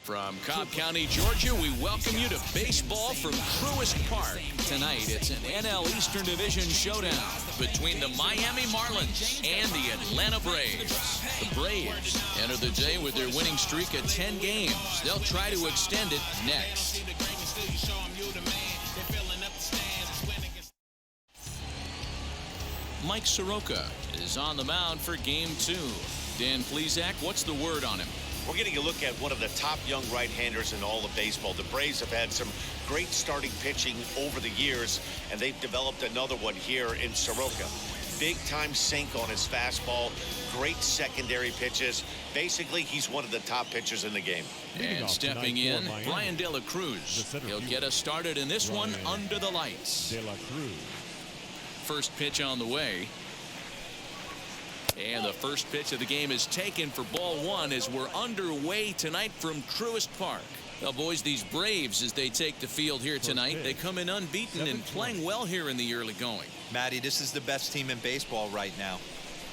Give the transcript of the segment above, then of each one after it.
From Cobb County, Georgia, we welcome you to baseball from Truist Park. Tonight, it's an NL Eastern Division showdown between the Miami Marlins and the Atlanta Braves. The Braves enter the day with their winning streak of 10 games. They'll try to extend it next. Mike Soroka is on the mound for Game 2. Dan Plesac, what's the word on him? We're getting a look at one of the top young right-handers in all of baseball. The Braves have had some great starting pitching over the years, and they've developed another one here in Soroka. Big-time sink on his fastball, great secondary pitches. Basically, he's one of the top pitchers in the game. And stepping in, Brian De La Cruz. He'll get us started in this one under the lights. De La Cruz. First pitch on the way. And the first pitch of the game is taken for ball one as we're underway tonight from Truist Park. Now, boys, these Braves, as they take the field here tonight, they come in unbeaten and playing well here in the early going. Matty, this is the best team in baseball right now.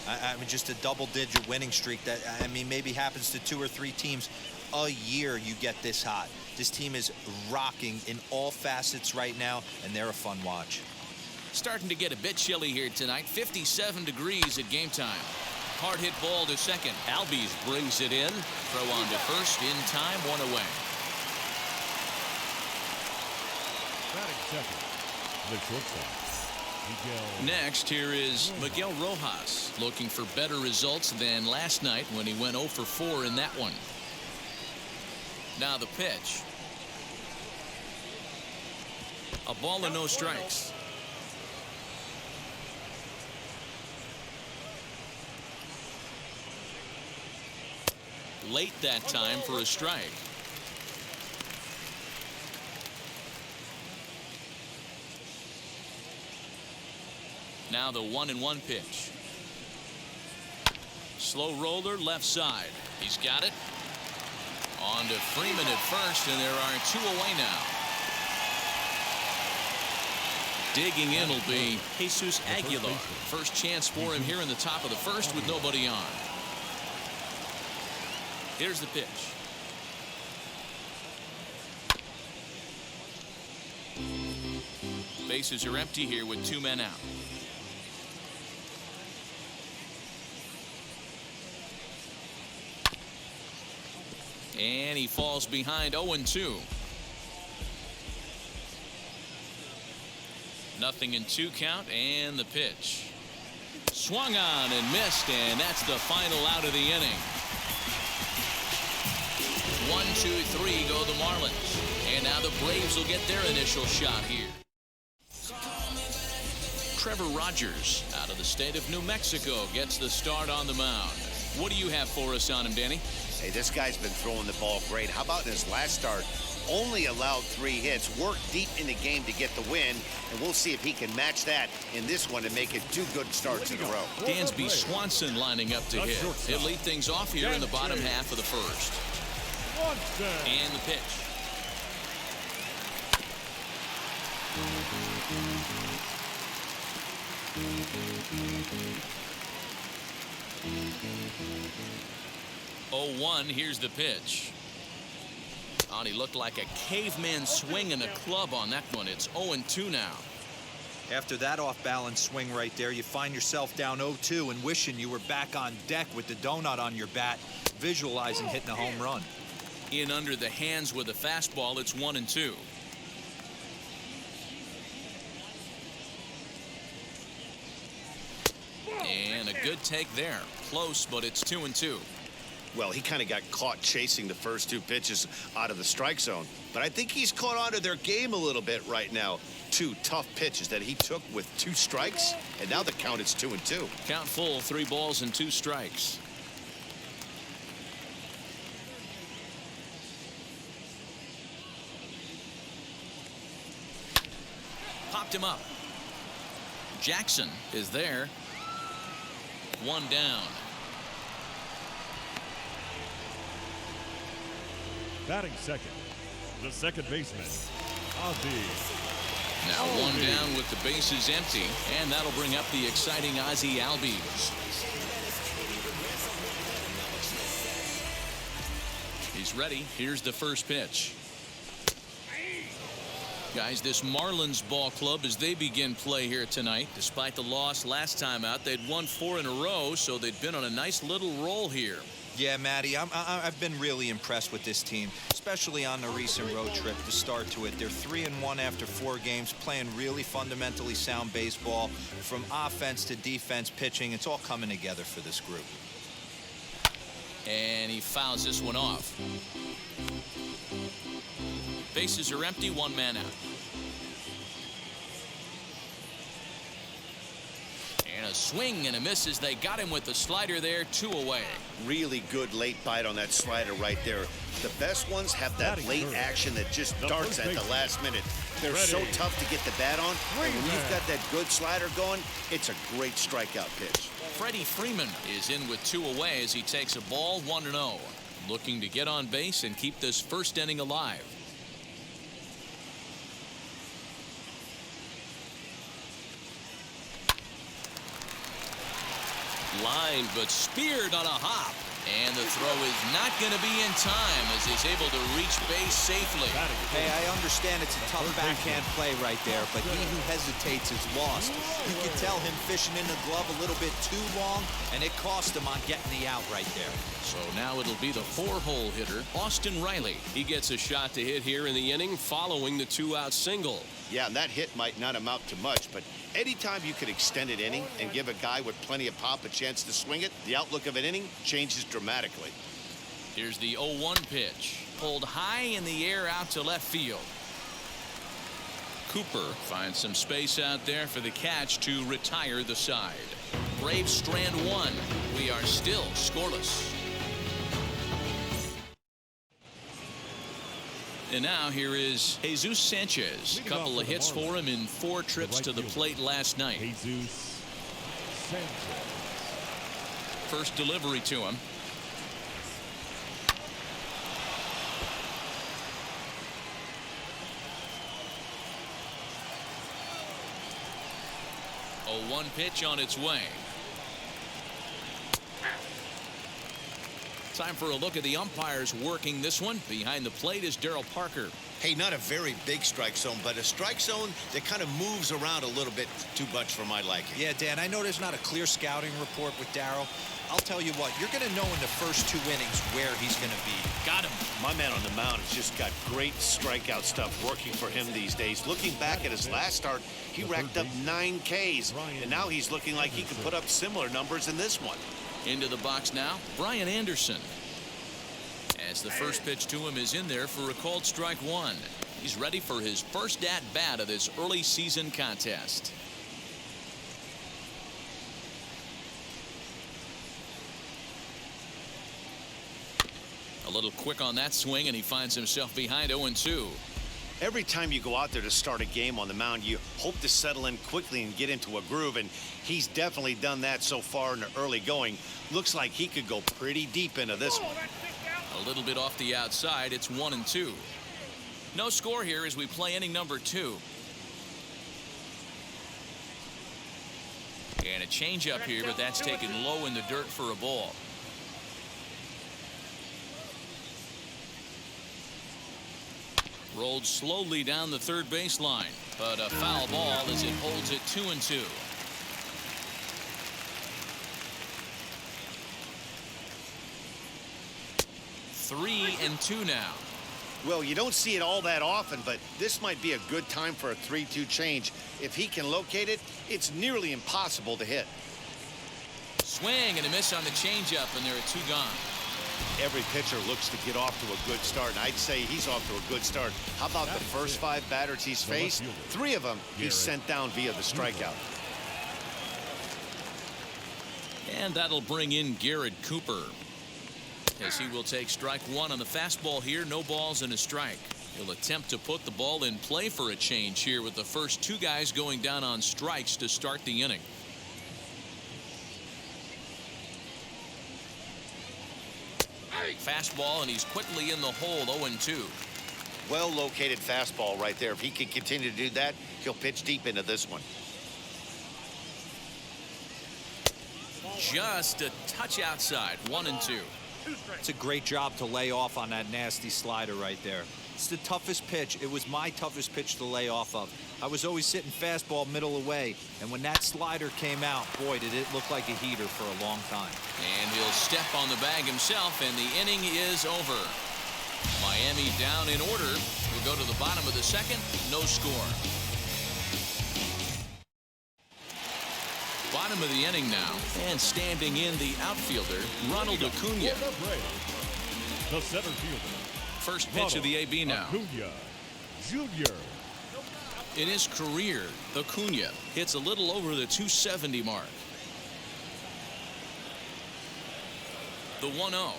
I mean, just a double-digit winning streak that, I mean, maybe happens to 2 or 3 teams a year you get this hot. This team is rocking in all facets right now, and they're a fun watch. Starting to get a bit chilly here tonight. 57 degrees at game time. Hard hit ball to second. Albies brings it in. Throw on to first in time. 1 away. Batting second, the shortstop, Miguel. Next, here is Miguel Rojas, looking for better results than last night when he went 0 for 4 in that one. Now the pitch. A ball and no strikes. Late that time for a strike. Now the 1-1 pitch. Slow roller left side. He's got it. On to Freeman at first, and there are 2 away now. Digging in will be Jesus Aguilar. First chance for him here in the top of the first with nobody on. Here's the pitch. Bases are empty here with 2 men out. And he falls behind 0-2. Nothing in 2 count, and the pitch. Swung on and missed, and that's the final out of the inning. 1, 2, 3 go the Marlins. And now the Braves will get their initial shot here. Trevor Rogers out of the state of New Mexico gets the start on the mound. What do you have for us on him, Danny? Hey, this guy's been throwing the ball great. How about in his last start? Only allowed 3 hits, worked deep in the game to get the win, and we'll see if he can match that in this one and make it 2 good starts in a row. Dansby Swanson lining up to hit. He'll lead things off here in the bottom half of the first. And the pitch. Oh, 1, here's the pitch. Oh, he looked like a caveman swinging a club on that one. It's 0-2 now. After that off-balance swing right there, you find yourself down 0-2 and wishing you were back on deck with the donut on your bat, visualizing hitting a home run. In under the hands with a fastball, it's 1-2. And a good take there. Close, but it's 2-2. Well, he kind of got caught chasing the first 2 pitches out of the strike zone. But I think he's caught on to their game a little bit right now. 2 tough pitches that he took with 2 strikes, and now the count is 2-2. Count full, 3 balls and 2 strikes. Popped him up. Jackson is there. 1 down. Batting second, the second baseman, Ozzy. Now 1 down with the bases empty, and that'll bring up the exciting Ozzy Albies. He's is ready. Here's the first pitch. Guys, this Marlins ball club, as they begin play here tonight, despite the loss last time out, they'd won 4 in a row, so they'd been on a nice little roll here. Yeah, Matty, I've been really impressed with this team, especially on the recent road trip to start to it. They're 3-1 after 4 games, playing really fundamentally sound baseball, from offense to defense, pitching. It's all coming together for this group. And he fouls this one off. Bases are empty, 1 man out. And a swing and a miss as they got him with the slider there, 2 away. Really good late bite on that slider right there. The best ones have that late action that just darts at the last minute. They're so tough to get the bat on. And when you've got that good slider going, it's a great strikeout pitch. Freddy Freeman is in with 2 away as he takes a ball, 1-0. Looking to get on base and keep this first inning alive. Line, but speared on a hop. And the throw is not going to be in time as he's able to reach base safely. Hey, I understand it's a tough backhand play right there, but he who hesitates is lost. You can tell him fishing in the glove a little bit too long, and it cost him on getting the out right there. So now it'll be the 4-hole hitter, Austin Riley. He gets a shot to hit here in the inning following the 2-out single. Yeah, and that hit might not amount to much, but anytime you can extend an inning and give a guy with plenty of pop a chance to swing it, the outlook of an inning changes dramatically. Here's the 0-1 pitch. Pulled high in the air out to left field. Cooper finds some space out there for the catch to retire the side. Braves strand 1. We are still scoreless. And now here is Jesus Sanchez. A couple of hits for him in 4 trips to the plate last night. Jesus Sanchez. First delivery to him. A 1 pitch on its way. Time for a look at the umpires working this one. Behind the plate is Darryl Parker. Hey, not a very big strike zone, but a strike zone that kind of moves around a little bit too much for my liking. Yeah, Dan, I know there's not a clear scouting report with Darryl. I'll tell you what, you're going to know in the first 2 innings where he's going to be. Got him. My man on the mound has just got great strikeout stuff working for him these days. Looking back at his last start, he racked up 9 Ks, and now he's looking like he can put up similar numbers in this one. Into the box now, Brian Anderson. As the first pitch to him is in there for a called strike 1. He's ready for his first at-bat of this early season contest. A little quick on that swing, and he finds himself behind 0-2. Every time you go out there to start a game on the mound, you hope to settle in quickly and get into a groove, and he's definitely done that so far in the early going. Looks like he could go pretty deep into this one. A little bit off the outside. It's 1-2. No score here as we play inning number 2. And a changeup here, but that's taken low in the dirt for a ball. Rolled slowly down the third baseline, but a foul ball as it holds it 2-2. Three and 2 now. Well, you don't see it all that often, but this might be a good time for a 3-2 change. If he can locate it, it's nearly impossible to hit. Swing and a miss on the changeup, and there are 2 gone. Every pitcher looks to get off to a good start, and I'd say he's off to a good start. How about the first 5 batters he's faced? 3 of them he's sent down via the strikeout. And that'll bring in Garrett Cooper, as he will take strike 1 on the fastball here. No balls and a strike. He'll attempt to put the ball in play for a change here with the first 2 guys going down on strikes to start the inning. Fastball, and he's quickly in the hole. 0-2. Well located fastball right there. If he can continue to do that, he'll pitch deep into this one. Just a touch outside. 1-2. It's a great job to lay off on that nasty slider right there. It's the toughest pitch. It was my toughest pitch to lay off of. I was always sitting fastball middle away, and when that slider came out, boy, did it look like a heater for a long time. And he'll step on the bag himself, and the inning is over. Miami down in order. We'll go to the bottom of the second. No score. Bottom of the inning now. And standing in the outfielder, Ronald Acuna. The center fielder. First pitch of the AB now. Acuna Jr. In his career, Acuna hits a little over the 270 mark. The 1-0.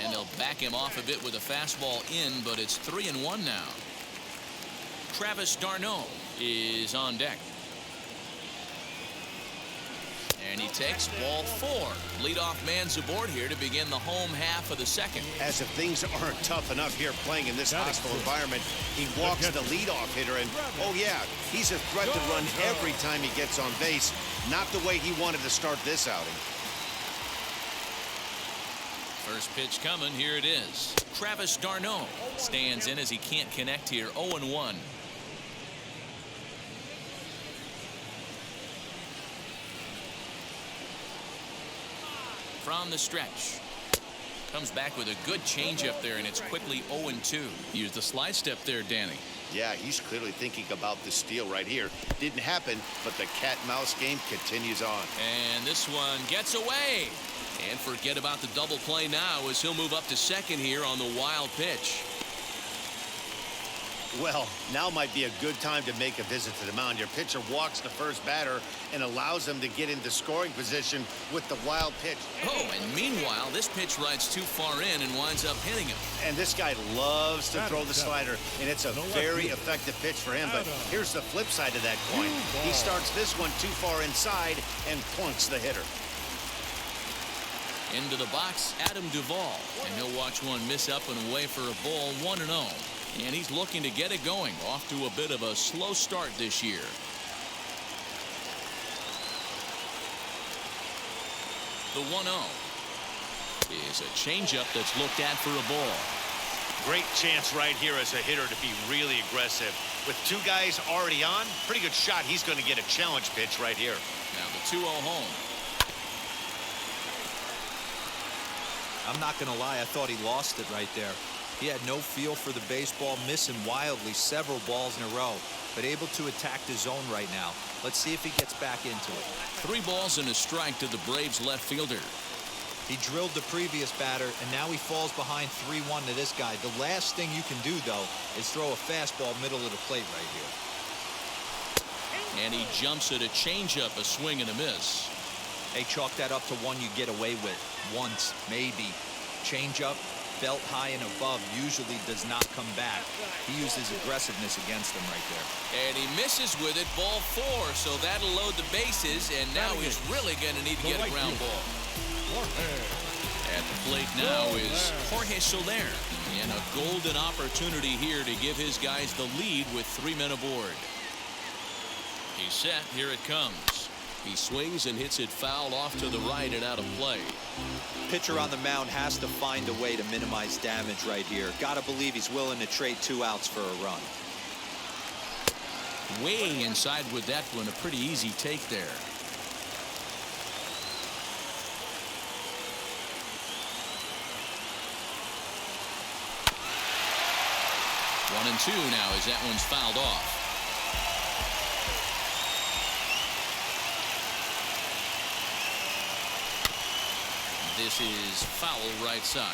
And they'll back him off a bit with a fastball in, but it's 3-1 now. Travis Darnold is on deck. And he takes ball 4. Leadoff man's aboard here to begin the home half of the second. As if things aren't tough enough here playing in this hostile environment, he walks the leadoff hitter, and oh yeah, he's a threat to run every time he gets on base. Not the way he wanted to start this outing. First pitch coming. Here it is. Travis Darnold stands in as he can't connect here. 0-1. From the stretch. Comes back with a good changeup there, and it's quickly 0-2. Used the slide step there, Danny. Yeah, he's clearly thinking about the steal right here. Didn't happen, but the cat-mouse game continues on. And this one gets away. And forget about the double play now as he'll move up to second here on the wild pitch. Well, now might be a good time to make a visit to the mound. Your pitcher walks the first batter and allows him to get into scoring position with the wild pitch. Oh, and meanwhile, this pitch rides too far in and winds up hitting him. And this guy loves to throw the slider, and it's a very effective pitch for him. But here's the flip side of that coin. He starts this one too far inside and plunks the hitter. Into the box, Adam Duvall. And he'll watch one miss up and away for a ball. 1-0. And he's looking to get it going. Off to a bit of a slow start this year. The 1-0 is a changeup that's looked at for a ball. Great chance right here as a hitter to be really aggressive. With two guys already on, pretty good shot. He's going to get a challenge pitch right here. Now the 2-0 home. I'm not going to lie, I thought he lost it right there. He had no feel for the baseball, missing wildly several balls in a row, but able to attack the zone right now. Let's see if he gets back into it. 3 balls and a strike to the Braves left fielder. He drilled the previous batter, and now he falls behind 3-1 to this guy. The last thing you can do, though, is throw a fastball middle of the plate right here. And he jumps at a changeup, a swing and a miss. Hey, chalk that up to one you get away with. Once, maybe. Changeup, belt high and above, usually does not come back. He uses aggressiveness against them right there. And he misses with it, ball 4, so that'll load the bases, and now he's really going to need to get a ground ball. At the plate now is Jorge Soler, and a golden opportunity here to give his guys the lead with 3 men aboard. He's set, here it comes. He swings and hits it foul off to the right and out of play. Pitcher on the mound has to find a way to minimize damage right here. Gotta believe he's willing to trade 2 outs for a run. Way inside with that one, a pretty easy take there. One and 2 now as that one's fouled off. This is foul right side.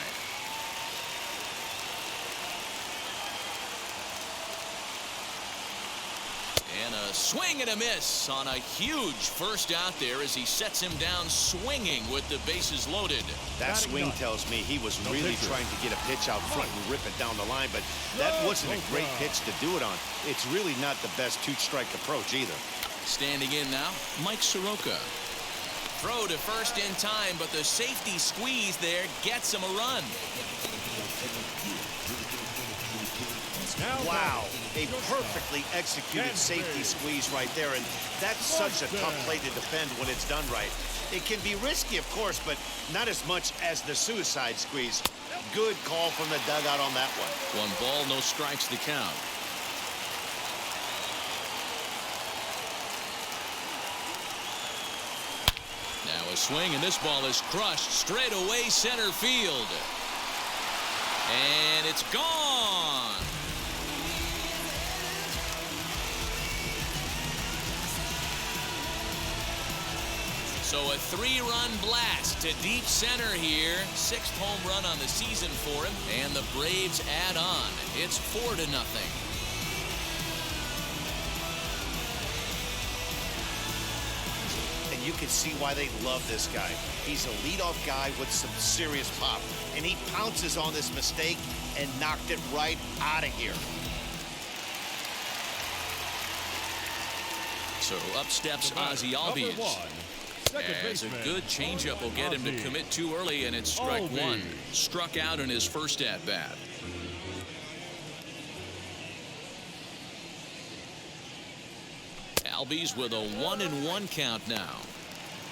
And a A swing and a miss on a huge first out there as he sets him down swinging with the bases loaded. That swing tells me he was really trying to get a pitch out front and rip it down the line, but that wasn't a great pitch to do it on. It's really not the best two-strike approach either. Standing in now, Mike Soroka. Throw to first in time, but the safety squeeze there gets him a run. Wow, a perfectly executed safety squeeze right there, and that's such a tough play to defend when it's done right. It can be risky, of course, but not as much as the suicide squeeze. Good call from the dugout on that one. 1 ball, no strikes the count. Now a swing, and this ball is crushed straight away center field. And it's gone. So a 3-run blast to deep center here. 6th home run on the season for him, and the Braves add on. It's 4-0. And you can see why they love this guy. He's a leadoff guy with some serious pop, and he pounces on this mistake and knocked it right out of here. So up steps Ozzie Albies. As a good changeup will get him to commit too early, and it's strike 1. Struck out in his first at-bat. Albies with a 1-1 count now.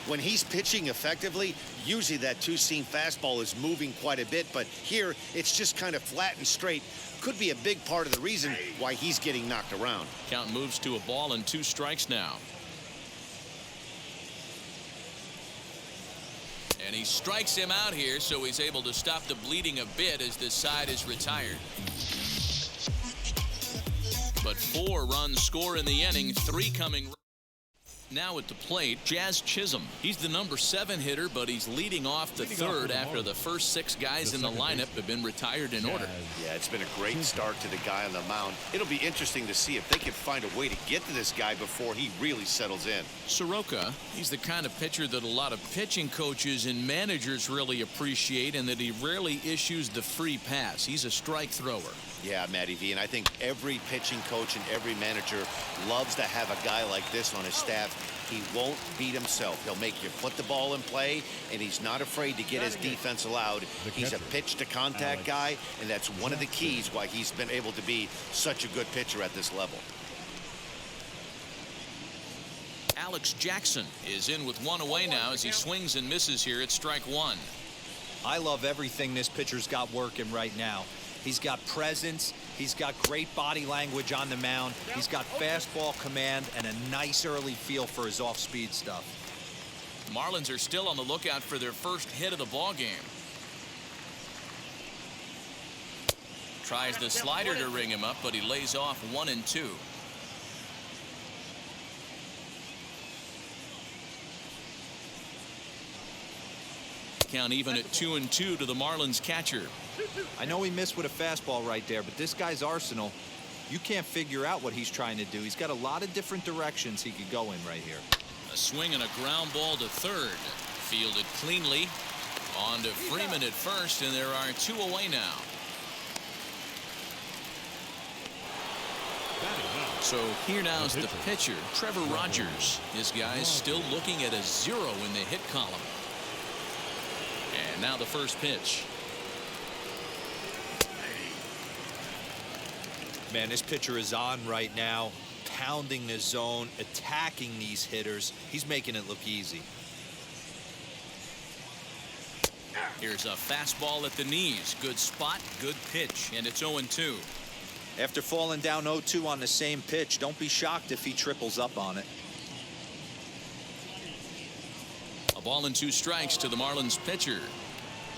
When he's pitching effectively, usually that two-seam fastball is moving quite a bit, but here it's just kind of flat and straight. Could be a big part of the reason why he's getting knocked around. Count moves to a ball and 2 strikes now. And he strikes him out here, so he's able to stop the bleeding a bit as this side is retired. But 4 runs score in the inning, 3 coming. Now at the plate, Jazz Chisholm. He's the number 7 hitter, but he's leading off the third after the first 6 guys in the lineup have been retired in order. Yeah, it's been a great start to the guy on the mound. It'll be interesting to see if they can find a way to get to this guy before he really settles in. Soroka, he's the kind of pitcher that a lot of pitching coaches and managers really appreciate, and that he rarely issues the free pass. He's a strike thrower. Yeah, Matty V, and I think every pitching coach and every manager loves to have a guy like this on his staff. He won't beat himself. He'll make you put the ball in play, and he's not afraid to get his defense allowed. He's a pitch-to-contact guy, and that's one of the keys why he's been able to be such a good pitcher at this level. Alex Jackson is in with 1 away now as he swings and misses here at strike 1. I love everything this pitcher's got working right now. He's got presence. He's got great body language on the mound. He's got fastball command and a nice early feel for his off-speed stuff. Marlins are still on the lookout for their first hit of the ball game. Tries the slider to ring him up, but he lays off 1-2. Count even at 2-2 to the Marlins catcher. I know he missed with a fastball right there, but this guy's arsenal, you can't figure out what he's trying to do. He's got a lot of different directions he could go in right here. A swing and a ground ball to third. Fielded cleanly. On to Freeman at first, and there are 2 away now. So here now is the pitcher, Trevor Rogers. This guy's still looking at a 0 in the hit column. And now the first pitch. Man, this pitcher is on right now, pounding the zone, attacking these hitters. He's making it look easy. Here's a fastball at the knees. Good spot, good pitch, and it's 0-2. After falling down 0-2 on the same pitch, don't be shocked if he triples up on it. A ball and 2 strikes to the Marlins pitcher.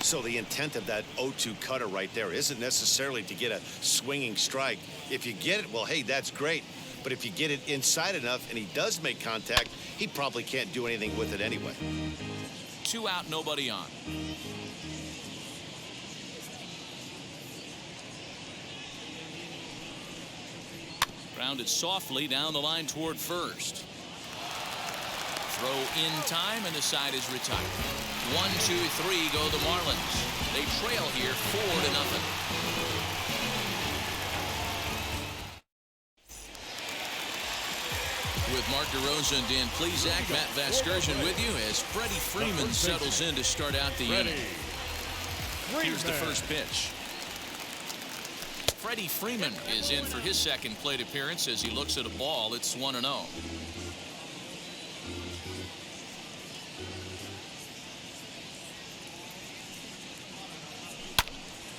So the intent of that 0-2 cutter right there isn't necessarily to get a swinging strike. If you get it, well, hey, that's great. But if you get it inside enough and he does make contact, he probably can't do anything with it anyway. 2 out, nobody on. Grounded softly down the line toward first. Throw in time, and the side is retired. 1, 2, 3 go the Marlins. They trail here 4-0. With Mark DeRosa and Dan Plesac, Matt Vasgersian with you as Freddy Freeman settles in to start out the inning. Here's the first pitch. Freddy Freeman is in for his second plate appearance as he looks at a ball. It's 1-0.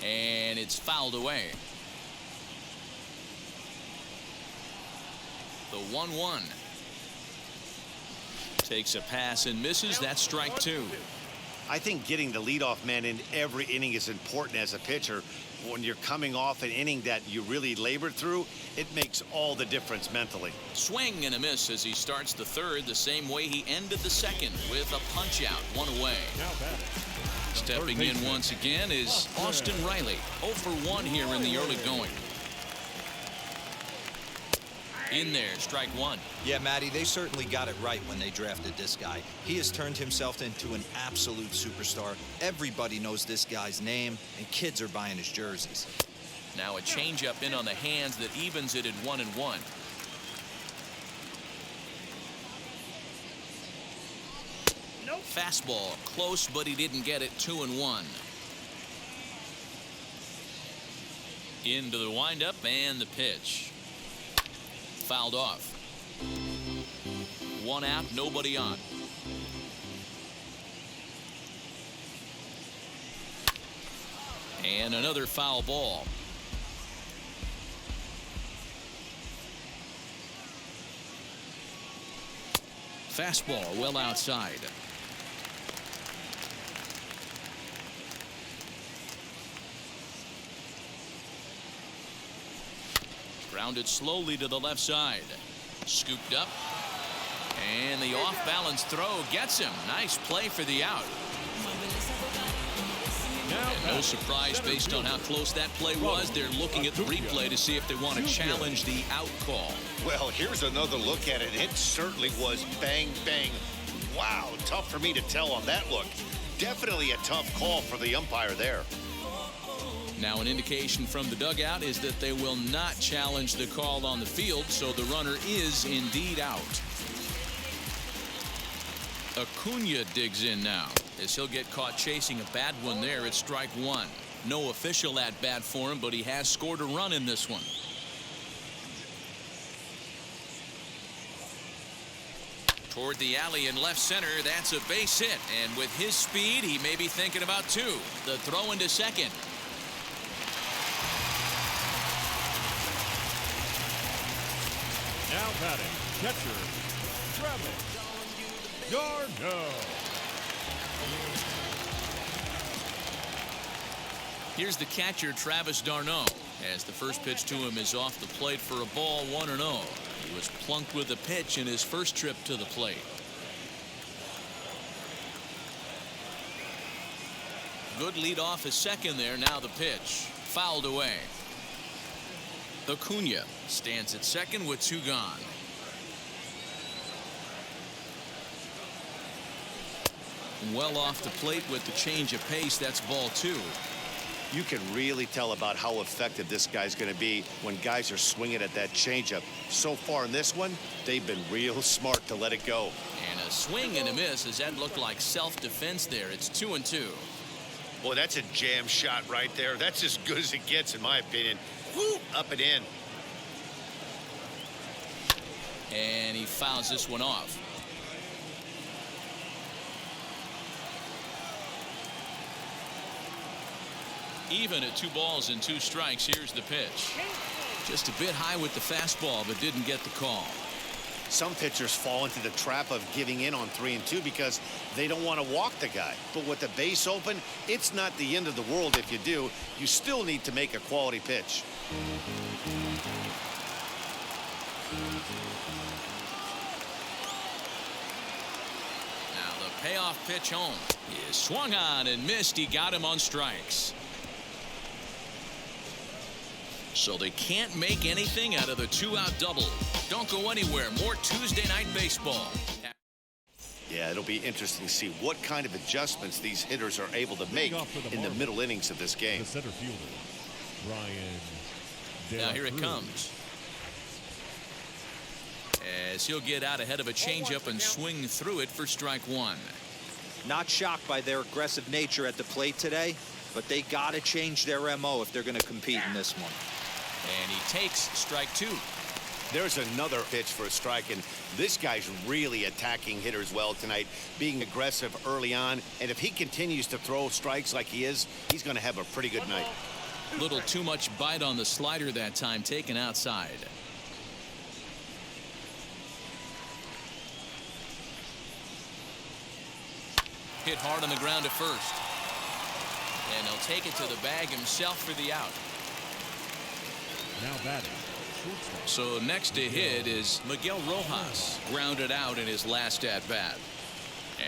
And it's fouled away. The 1-1. Takes a pass and misses. That's strike 2. I think getting the leadoff man in every inning is important as a pitcher. When you're coming off an inning that you really labored through, it makes all the difference mentally. Swing and a miss as he starts the third the same way he ended the second, with a punch out, 1 away. Stepping in once again is Austin Riley, 0 for 1 here in the early going. In there, strike 1. Yeah, Matty, they certainly got it right when they drafted this guy. He has turned himself into an absolute superstar. Everybody knows this guy's name, and kids are buying his jerseys. Now a changeup in on the hands that evens it at 1-1. Fastball close, but he didn't get it. 2-1. Into the windup and the pitch. Fouled off. 1 out, nobody on. And another foul ball. Fastball well outside. Grounded slowly to the left side. Scooped up. And the off-balance throw gets him. Nice play for the out. And no surprise based on how close that play was. They're looking at the replay to see if they want to challenge the out call. Well, here's another look at it. It certainly was bang, bang. Wow, tough for me to tell on that look. Definitely a tough call for the umpire there. Now an indication from the dugout is that they will not challenge the call on the field, so the runner is indeed out. Acuna digs in now as he'll get caught chasing a bad one there at strike 1. No official at bat for him, but he has scored a run in this one. Toward the alley in left center, that's a base hit, and with his speed he may be thinking about 2. The throw into second. Now batting, catcher, Trevor Rogers. Here's the catcher, Travis d'Arnaud, as the first pitch to him is off the plate for a ball, 1-0. He was plunked with a pitch in his first trip to the plate. Good lead off his second there. Now the pitch. Fouled away. Acuna stands at second with 2 gone. Well off the plate with the change of pace. That's ball 2. You can really tell about how effective this guy's going to be when guys are swinging at that changeup. So far in this one, they've been real smart to let it go. And a swing and a miss as that looked like self-defense there. It's 2-2. Boy, that's a jam shot right there. That's as good as it gets, in my opinion. Woo, up and in. And he fouls this one off. Even at 2 balls and 2 strikes. Here's the pitch. Just a bit high with the fastball, but didn't get the call. Some pitchers fall into the trap of giving in on 3 and 2 because they don't want to walk the guy. But with the base open, it's not the end of the world if you do. You still need to make a quality pitch. Now the payoff pitch home is swung on and missed. He got him on strikes. So they can't make anything out of the two-out double. Don't go anywhere. More Tuesday Night Baseball. Yeah, it'll be interesting to see what kind of adjustments these hitters are able to make in the middle innings of this game. The center fielder, Ryan. Now here it comes. As he'll get out ahead of a changeup and swing through it for strike one. Not shocked by their aggressive nature at the plate today, but they got to change their MO if they're going to compete in this one. And he takes strike two. There's another pitch for a strike, and this guy's really attacking hitters well tonight, being aggressive early on. And if he continues to throw strikes like he is, he's going to have a pretty good night. Little too much bite on the slider that time, taken outside. Hit hard on the ground to first. And he'll take it to the bag himself for the out. Now batting. So next to hit is Miguel Rojas, grounded out in his last at bat.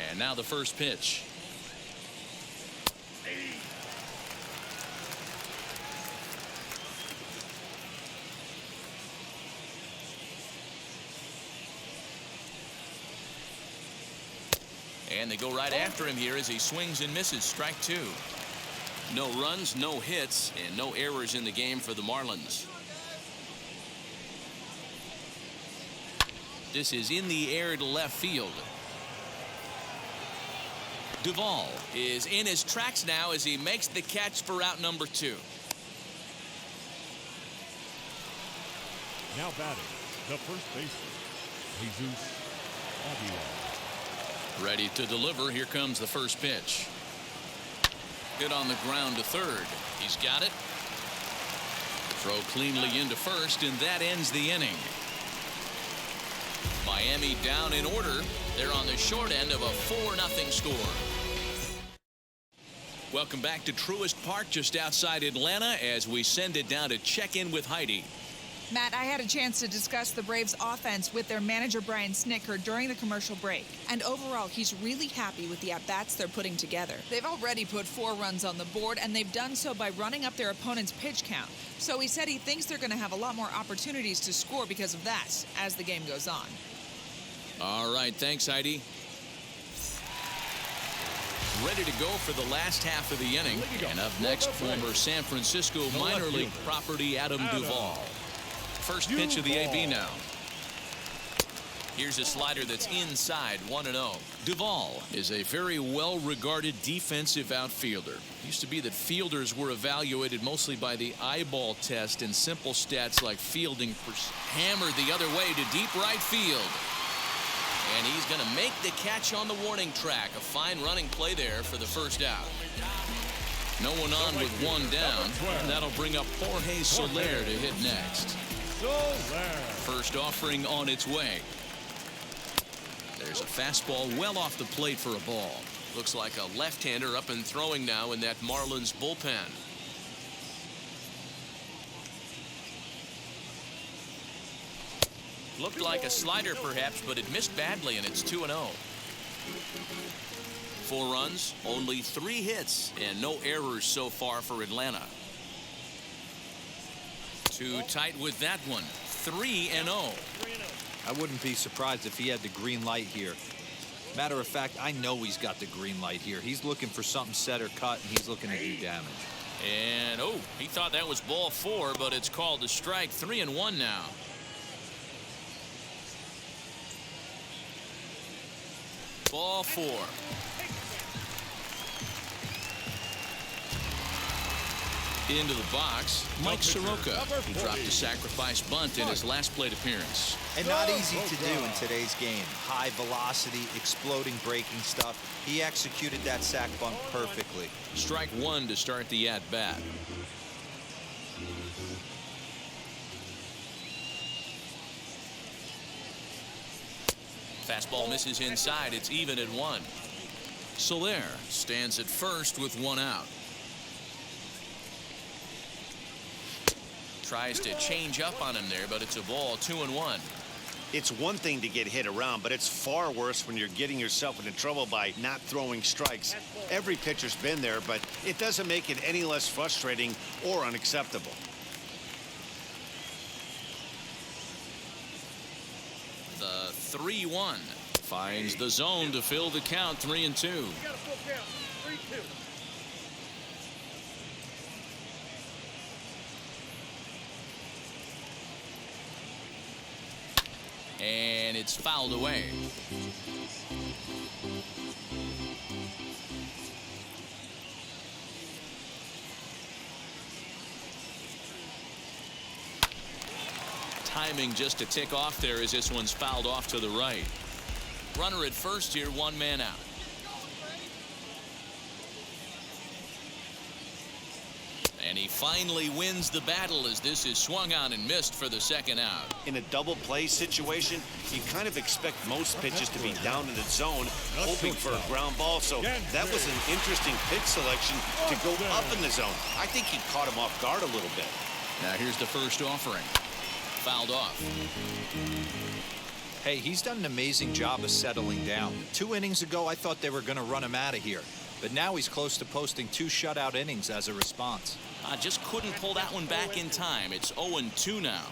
And now the first pitch. And they go right after him here as he swings and misses. Strike two. No runs, no hits, and no errors in the game for the Marlins. This is in the air to left field. Duvall is in his tracks now as he makes the catch for out number two. Now batting, the first baseman, Jesus Aguilar. Ready to deliver. Here comes the first pitch. Hit on the ground to third. He's got it. Throw cleanly into first, and that ends the inning. Miami down in order. They're on the short end of a 4-0 score. Welcome back to Truist Park just outside Atlanta as we send it down to check in with Heidi. Matt, I had a chance to discuss the Braves offense with their manager Brian Snitker during the commercial break. And overall, he's really happy with the at-bats they're putting together. They've already put 4 runs on the board, and they've done so by running up their opponent's pitch count. So he said he thinks they're going to have a lot more opportunities to score because of that as the game goes on. All right, thanks, Heidi. Ready to go for the last half of the inning. And up next, former San Francisco minor league property Adam Duvall. First pitch of the AB now. Here's a slider that's inside, 1-0. Duvall is a very well-regarded defensive outfielder. It used to be that fielders were evaluated mostly by the eyeball test and simple stats like fielding. Hammered the other way to deep right field. And he's going to make the catch on the warning track. A fine running play there for the first out. No one on with one down. And that'll bring up Jorge Soler to hit next. First offering on its way. There's a fastball well off the plate for a ball. Looks like a left-hander up and throwing now in that Marlins bullpen. Looked like a slider perhaps, but it missed badly, and it's 2-0. 4 runs, only 3 hits, and no errors so far for Atlanta. Too tight with that one. 3-0. I wouldn't be surprised if he had the green light here. Matter of fact, I know he's got the green light here. He's looking for something set or cut, and he's looking to do damage. And, oh, he thought that was ball 4, but it's called a strike. 3-1 now. Ball 4. Into the box, Mike Soroka. He dropped a sacrifice bunt in his last plate appearance. And not easy to do in today's game. High velocity, exploding breaking stuff. He executed that sac bunt perfectly. Strike 1 to start the at-bat. Fastball misses inside. It's even at 1. Soler stands at first with 1 out. Tries to change up on him there, but it's a ball. 2-1. It's one thing to get hit around, but it's far worse when you're getting yourself into trouble by not throwing strikes. Every pitcher's been there, but it doesn't make it any less frustrating or unacceptable. 3-1. Finds the zone to fill the count. 3-2. And it's fouled away. Timing just a tick off there as this one's fouled off to the right. Runner at first here, one man out. And he finally wins the battle as this is swung on and missed for the second out. In a double play situation, you kind of expect most pitches to be down in the zone, hoping for a ground ball. So that was an interesting pitch selection to go up in the zone. I think he caught him off guard a little bit. Now here's the first offering. Fouled off. Hey, he's done an amazing job of settling down. 2 innings ago, I thought they were going to run him out of here. But now he's close to posting 2 shutout innings as a response. Just couldn't pull that one back in time. It's 0-2 now.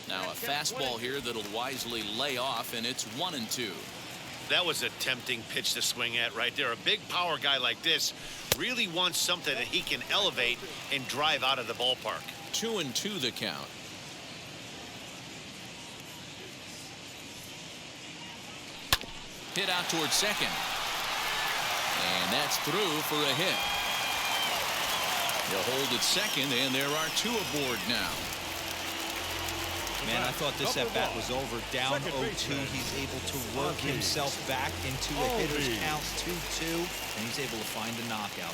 Now a fastball here that'll wisely lay off, and it's 1-2. That was a tempting pitch to swing at right there. A big power guy like this really wants something that he can elevate and drive out of the ballpark. 2-2 the count. Hit out towards second. And that's through for a hit. He'll hold at second, and there are 2 aboard now. Man, I thought this at-bat was over. Down 0-2. He's able to work himself back into a hitter's count 2-2, and he's able to find a knockout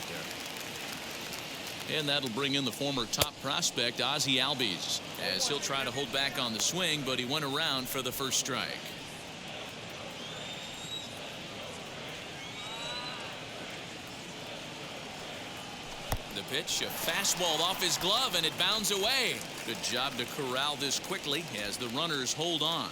there. And that'll bring in the former top prospect, Ozzie Albies, as he'll try to hold back on the swing, but he went around for the first strike. The pitch, a fastball off his glove, and it bounds away. Good job to corral this quickly as the runners hold on.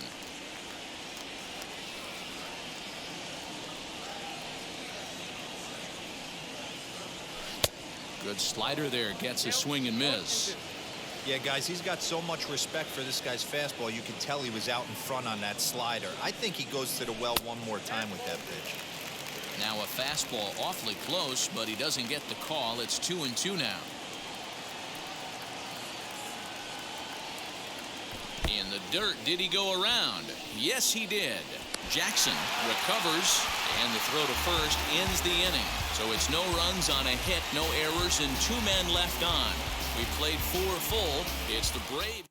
Good slider there, gets a swing and miss. Yeah, guys, he's got so much respect for this guy's fastball. You can tell he was out in front on that slider. I think he goes to the well one more time with that pitch. Now a fastball awfully close, but he doesn't get the call. It's 2-2 now. In the dirt, did he go around? Yes, he did. Jackson recovers, and the throw to first ends the inning. So it's no runs on a hit, no errors, and 2 men left on. We played 4 full. It's the Braves.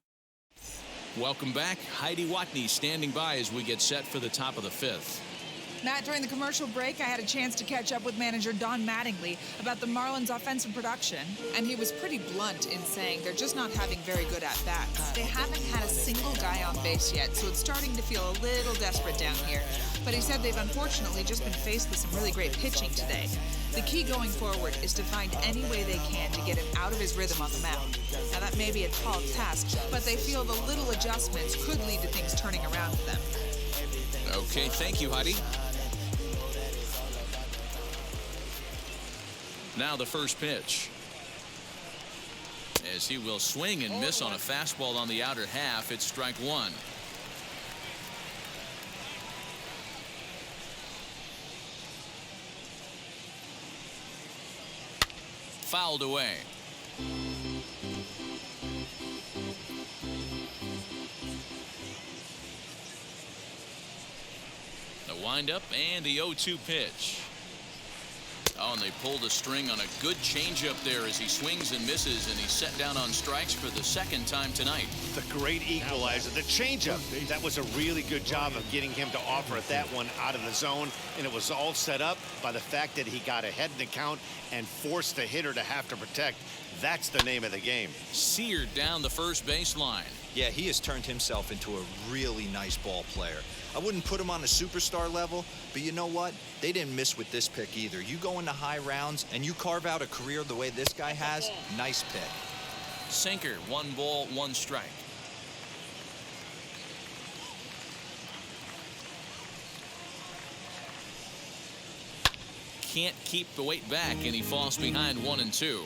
Welcome back. Heidi Watney standing by as we get set for the top of the 5th. Matt, during the commercial break, I had a chance to catch up with manager Don Mattingly about the Marlins' offensive production, and he was pretty blunt in saying they're just not having very good at-bats. They haven't had a single guy on base yet, so it's starting to feel a little desperate down here. But he said they've unfortunately just been faced with some really great pitching today. The key going forward is to find any way they can to get him out of his rhythm on the mound. Now, that may be a tall task, but they feel the little adjustments could lead to things turning around for them. Okay, thank you, Heidi. Now the first pitch. As he will swing and miss on a fastball on the outer half, it's strike 1. Fouled away. The windup and the 0-2 pitch. Oh, and they pulled a string on a good changeup there as he swings and misses, and he's set down on strikes for the 2nd time tonight. The great equalizer, the changeup. That was a really good job of getting him to offer at that one out of the zone, and it was all set up by the fact that he got ahead in the count and forced the hitter to have to protect. That's the name of the game. Seared down the first baseline. Yeah, he has turned himself into a really nice ball player. I wouldn't put him on a superstar level, but you know what? They didn't miss with this pick either. You go into high rounds and you carve out a career the way this guy has, nice pick. Sinker, 1 ball, 1 strike. Can't keep the weight back, and he falls behind 1-2.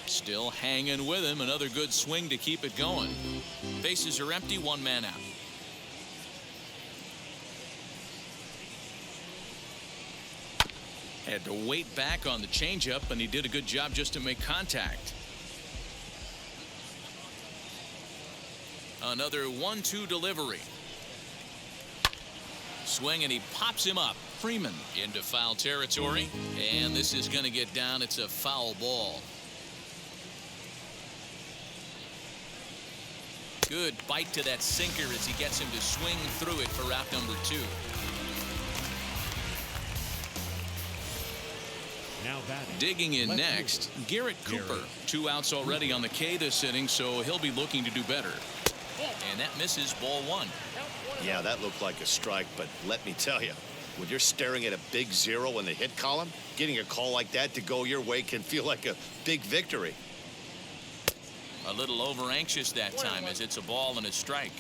Still hanging with him. Another good swing to keep it going. Bases are empty. One man out. Had to wait back on the changeup, and he did a good job just to make contact. Another 1-2 delivery. Swing, and he pops him up. Freeman into foul territory, and this is going to get down. It's a foul ball. Good bite to that sinker as he gets him to swing through it for out number 2. Now batting. Digging in next, Garrett Cooper. 2 outs already on the K this inning, so he'll be looking to do better. And that misses, ball 1. Yeah, that looked like a strike, but let me tell you, when you're staring at a big 0 in the hit column, getting a call like that to go your way can feel like a big victory. A little over anxious that time as it's a ball and a strike.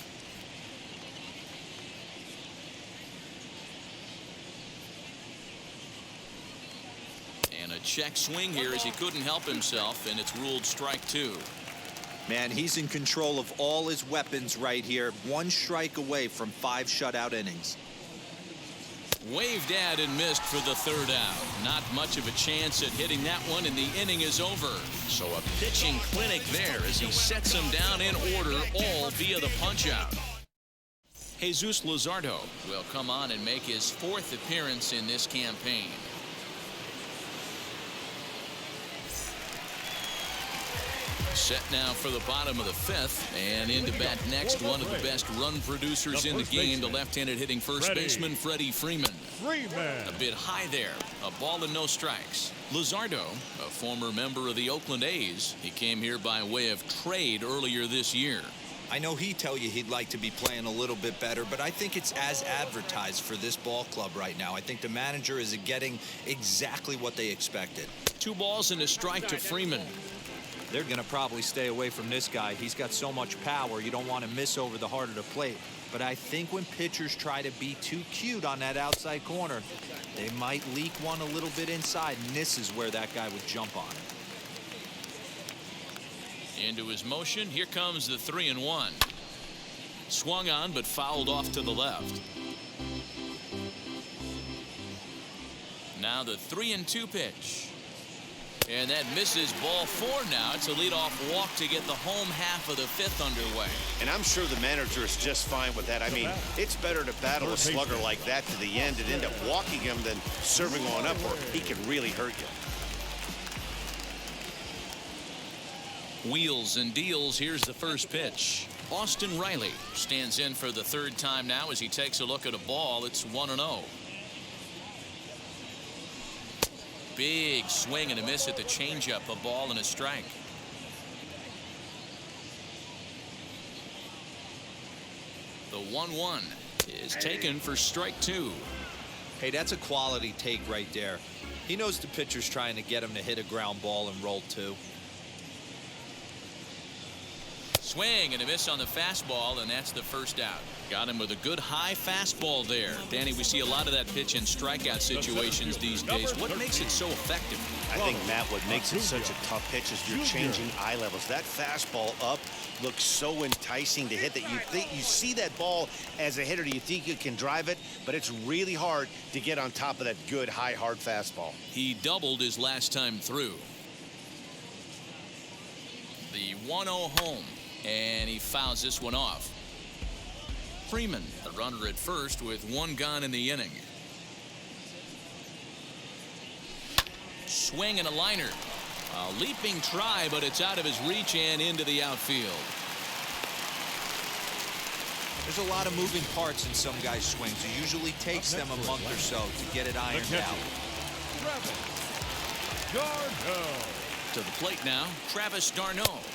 And a check swing here as he couldn't help himself, and it's ruled strike 2. Man, he's in control of all his weapons right here. 1 strike away from 5 shutout innings. Waved at and missed for the 3rd out. Not much of a chance at hitting that one, and the inning is over. So a pitching clinic there as he sets him down in order, all via the punch-out. Jesus Luzardo will come on and make his 4th appearance in this campaign. Set now for the bottom of the 5th, and into bat next, one of the best run producers in the game, the left-handed hitting first baseman Freddy Freeman. A bit high there, a ball and no strikes. Luzardo, a former member of the Oakland A's, he came here by way of trade earlier this year. I know he'd tell you he'd like to be playing a little bit better, but I think it's as advertised for this ball club right now. I think the manager is getting exactly what they expected. 2 balls and a strike to Freeman. They're going to probably stay away from this guy. He's got so much power. You don't want to miss over the heart of the plate. But I think when pitchers try to be too cute on that outside corner, they might leak one a little bit inside, and this is where that guy would jump on it. Into his motion. Here comes the 3-1. Swung on but fouled off to the left. Now the 3-2 pitch. And that misses, ball 4 now. It's a leadoff walk to get the home half of the 5th underway. And I'm sure the manager is just fine with that. I mean, it's better to battle a slugger like that to the end and end up walking him than serving one up, or he can really hurt you. Wheels and deals. Here's the first pitch. Austin Riley stands in for the 3rd time now as he takes a look at a ball. It's 1-0. Big swing and a miss at the changeup, a ball and a strike. The 1-1 is taken for strike 2. Hey, that's a quality take right there. He knows the pitcher's trying to get him to hit a ground ball and roll 2. Swing and a miss on the fastball, and that's the 1st out. Got him with a good high fastball there. Danny, we see a lot of that pitch in strikeout situations these days. What makes it so effective? I think, Matt, what makes it such a tough pitch is you're changing eye levels. That fastball up looks so enticing to hit that you see that ball as a hitter. You think you can drive it, but it's really hard to get on top of that good, high, hard fastball. He doubled his last time through. The 1-0 home. And he fouls this one off. Freeman, the runner at first with 1 gone in the inning. Swing and a liner. A leaping try, but it's out of his reach and into the outfield. There's a lot of moving parts in some guys' swings. It usually takes them a month or so to get it ironed out. To the plate now, Travis Darnold.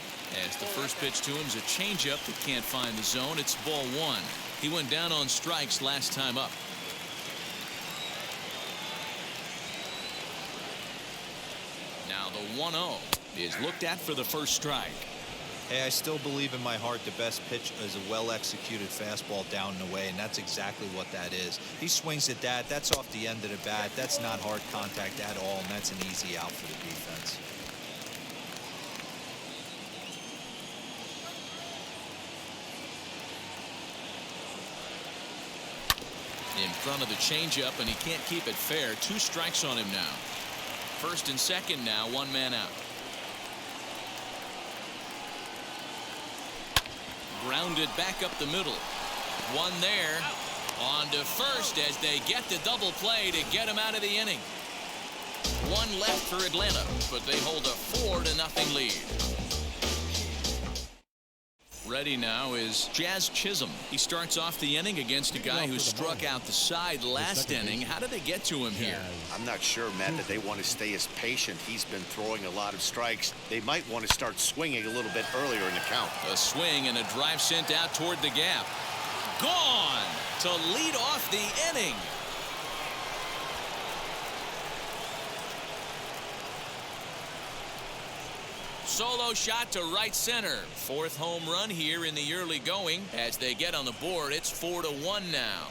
As the first pitch to him is a changeup that can't find the zone. It's ball 1. He went down on strikes last time up. Now the 1-0 is looked at for the first strike. Hey, I still believe in my heart the best pitch is a well-executed fastball down and away, and that's exactly what that is. He swings at that. That's off the end of the bat. That's not hard contact at all, and that's an easy out for the defense. In front of the changeup, and he can't keep it fair. 2 strikes on him now. First and second now, 1 man out. Grounded back up the middle. 1 there. On to first as they get the double play to get him out of the inning. 1 left for Atlanta, but they hold a 4-0 lead. Ready now is Jazz Chisholm. He starts off the inning against a guy who struck out the side last inning. How did they get to him here? I'm not sure, Matt, that they want to stay as patient. He's been throwing a lot of strikes. They might want to start swinging a little bit earlier in the count. A swing and a drive sent out toward the gap. Gone to lead off the inning. Solo shot to right center. 4th home run here in the early going. As they get on the board, it's 4-1 now.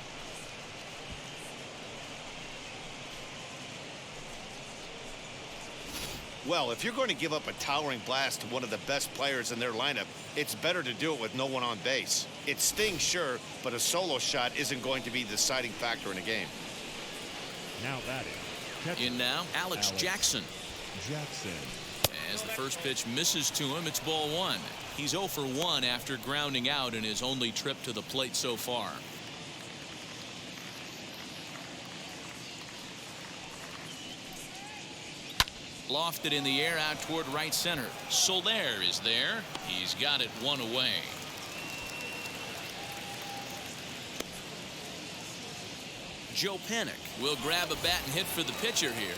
Well, if you're going to give up a towering blast to one of the best players in their lineup, it's better to do it with no one on base. It stings, sure, but a solo shot isn't going to be the deciding factor in a game. Now batting. Catcher. In now, Alex Jackson. As the first pitch misses to him, it's ball 1. He's 0 for 1 after grounding out in his only trip to the plate so far. Lofted in the air out toward right center. Soler is there. He's got it 1 away. Joe Panik will grab a bat and hit for the pitcher here.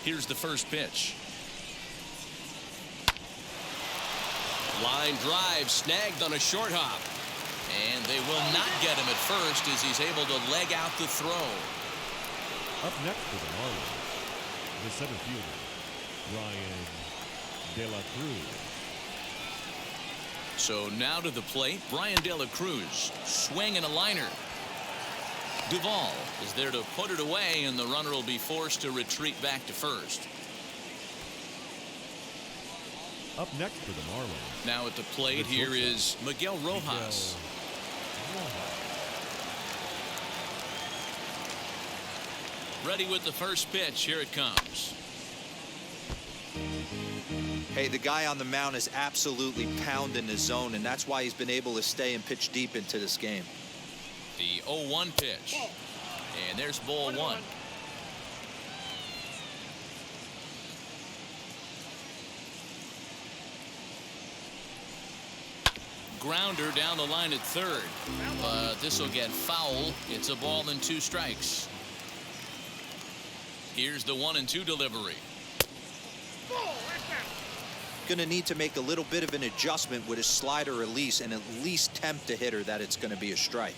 Here's the first pitch. Line drive snagged on a short hop. And they will not get him at first as he's able to leg out the throw. Up next for the Marlins, the center fielder, Bryan De La Cruz. So now to the plate, Bryan De La Cruz. Swing and a liner. Duvall is there to put it away, and the runner will be forced to retreat back to first. Up next for the Marlins. Now at the plate here is Miguel Rojas. Ready with the first pitch. Here it comes. Hey, the guy on the mound is absolutely pounding the zone, and that's why he's been able to stay and pitch deep into this game. The 0-1 pitch. And there's ball 1. Grounder down the line at third. But this will get foul. It's a ball and 2 strikes. Here's the 1-2 delivery. Going to need to make a little bit of an adjustment with his slider release and at least tempt the hitter that it's going to be a strike.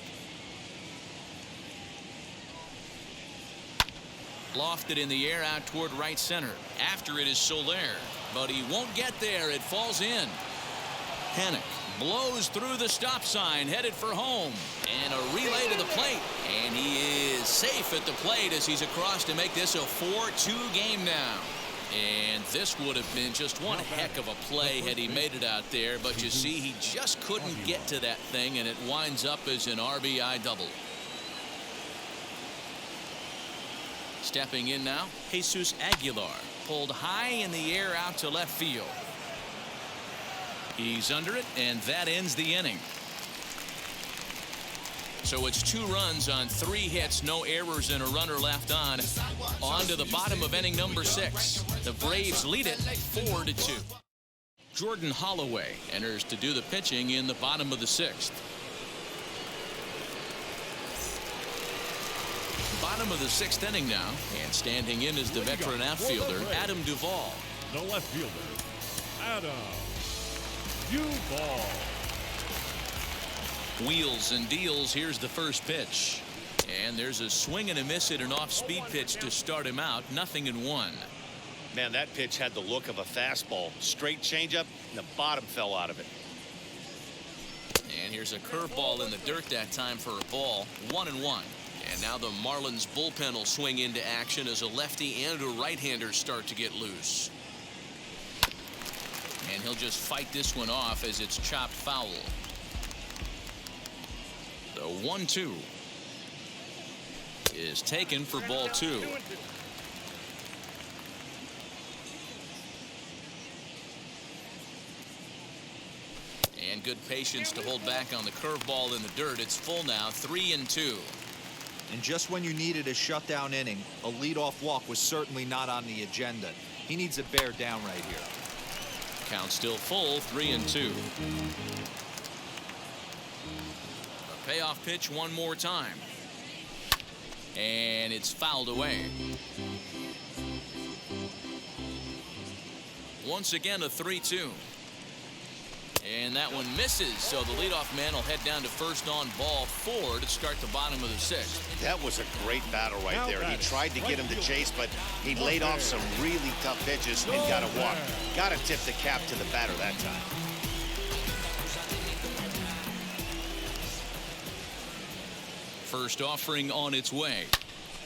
Lofted in the air out toward right center. After it is Soler, but he won't get there. It falls in. Panik blows through the stop sign, headed for home, and a relay to the plate, and he is safe at the plate as he's across to make this a 4-2 game now. And this would have been just one heck of a play had he made it out there, but you see, he just couldn't get to that thing, and it winds up as an RBI double. Stepping in now, Jesus Aguilar, pulled high in the air out to left field. He's under it, and that ends the inning. So it's 2 runs on 3 hits, no errors, and a runner left on. On to the bottom of inning number 6. The Braves lead it 4-2. Jordan Holloway enters to do the pitching in the bottom of the 6th. Bottom of the 6th inning now, and standing in is the veteran outfielder, Adam Duvall. The left fielder, Adam Duvall. Wheels and deals. Here's the first pitch. And there's a swing and a miss at an off-speed pitch to start him out. 0-1. Man, that pitch had the look of a fastball. Straight changeup, and the bottom fell out of it. And here's a curveball in the dirt that time for a ball. 1-1. And now the Marlins bullpen will swing into action as a lefty and a right-hander start to get loose. And he'll just fight this one off as it's chopped foul. The 1-2 is taken for ball 2. And good patience to hold back on the curveball in the dirt. It's full now, 3-2. And just when you needed a shutdown inning, a leadoff walk was certainly not on the agenda. He needs to bear down right here. Count still full, 3-2. A payoff pitch one more time. And it's fouled away. Once again, a 3-2. And that one misses, so the leadoff man will head down to first on ball 4 to start the bottom of the 6th. That was a great battle right there. He tried to get him to chase, but he laid off some really tough pitches and got a walk. Got to tip the cap to the batter that time. First offering on its way.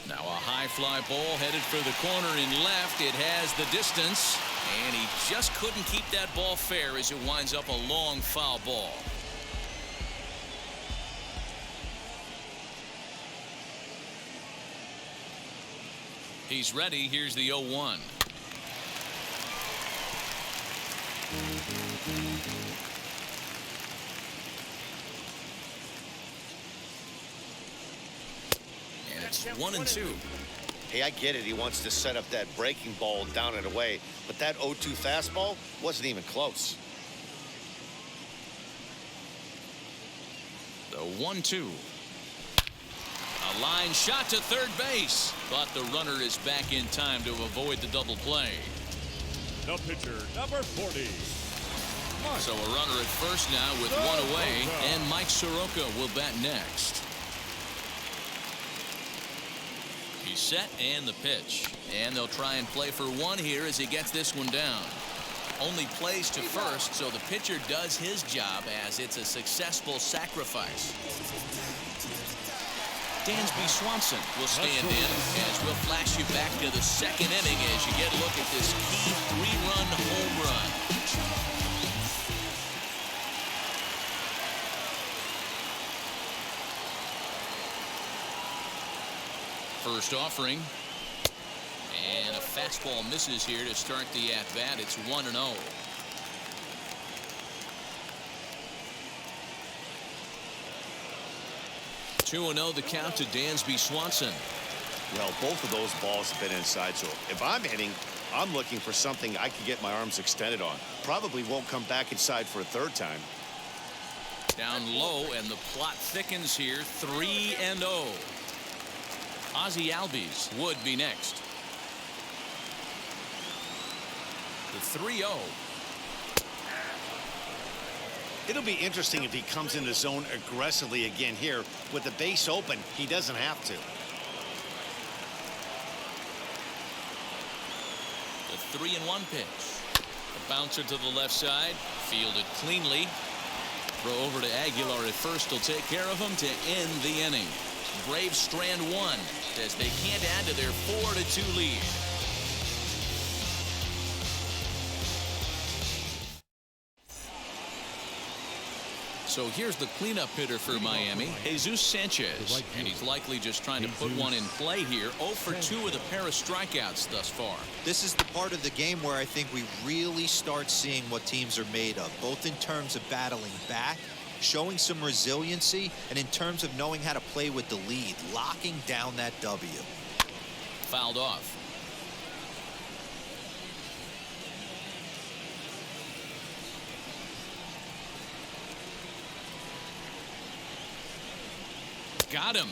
Now a high fly ball headed for the corner in left. It has the distance, and he just couldn't keep that ball fair as it winds up a long foul ball. He's ready. Here's the 0-1. And it's 1-2. Hey, I get it. He wants to set up that breaking ball down and away, but that 0-2 fastball wasn't even close. The 1-2. A line shot to third base, but the runner is back in time to avoid the double play. The pitcher, number 40. So a runner at first now with one away, and Mike Soroka will bat next. He's set and the pitch, and they'll try and play for one here as he gets this one down. Only plays to first, so the pitcher does his job as it's a successful sacrifice. Dansby Swanson will stand in as we'll flash you back to the second inning as you get a look at this key 3-run home run. First offering, and a fastball misses here to start the at-bat. It's 1-0. 2-0 the count to Dansby Swanson. Well, both of those balls have been inside, so if I'm hitting, I'm looking for something I can get my arms extended on. Probably won't come back inside for a third time. Down low, and the plot thickens here. 3-0. Ozzie Albies would be next. The 3-0. It'll be interesting if he comes in the zone aggressively again here. With the base open, he doesn't have to. The 3-1 pitch. A bouncer to the left side. Fielded cleanly. Throw over to Aguilar at first. Will take care of him to end the inning. Braves strand one as they can't add to their 4-2 lead. So here's the cleanup hitter for Miami, Jesus Sanchez, and he's likely just trying to put one in play here. 0 for 2 with a pair of strikeouts thus far. This is the part of the game where I think we really start seeing what teams are made of, both in terms of battling back, showing some resiliency, and in terms of knowing how to play with the lead, locking down that W. Fouled off. Got him.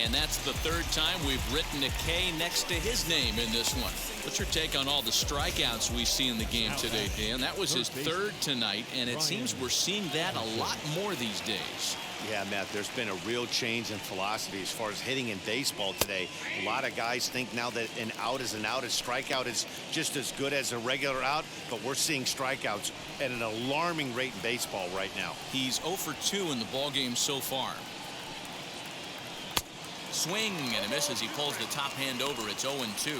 And that's the third time we've written a K next to his name in this one. What's your take on all the strikeouts we see in the game today, Dan? That was his third tonight, and it seems we're seeing that a lot more these days. Yeah, Matt, there's been a real change in philosophy as far as hitting in baseball today. A lot of guys think now that an out is an out, a strikeout is just as good as a regular out, but we're seeing strikeouts at an alarming rate in baseball right now. He's 0 for 2 in the ballgame so far. Swing and a miss as he pulls the top hand over. It's 0-2.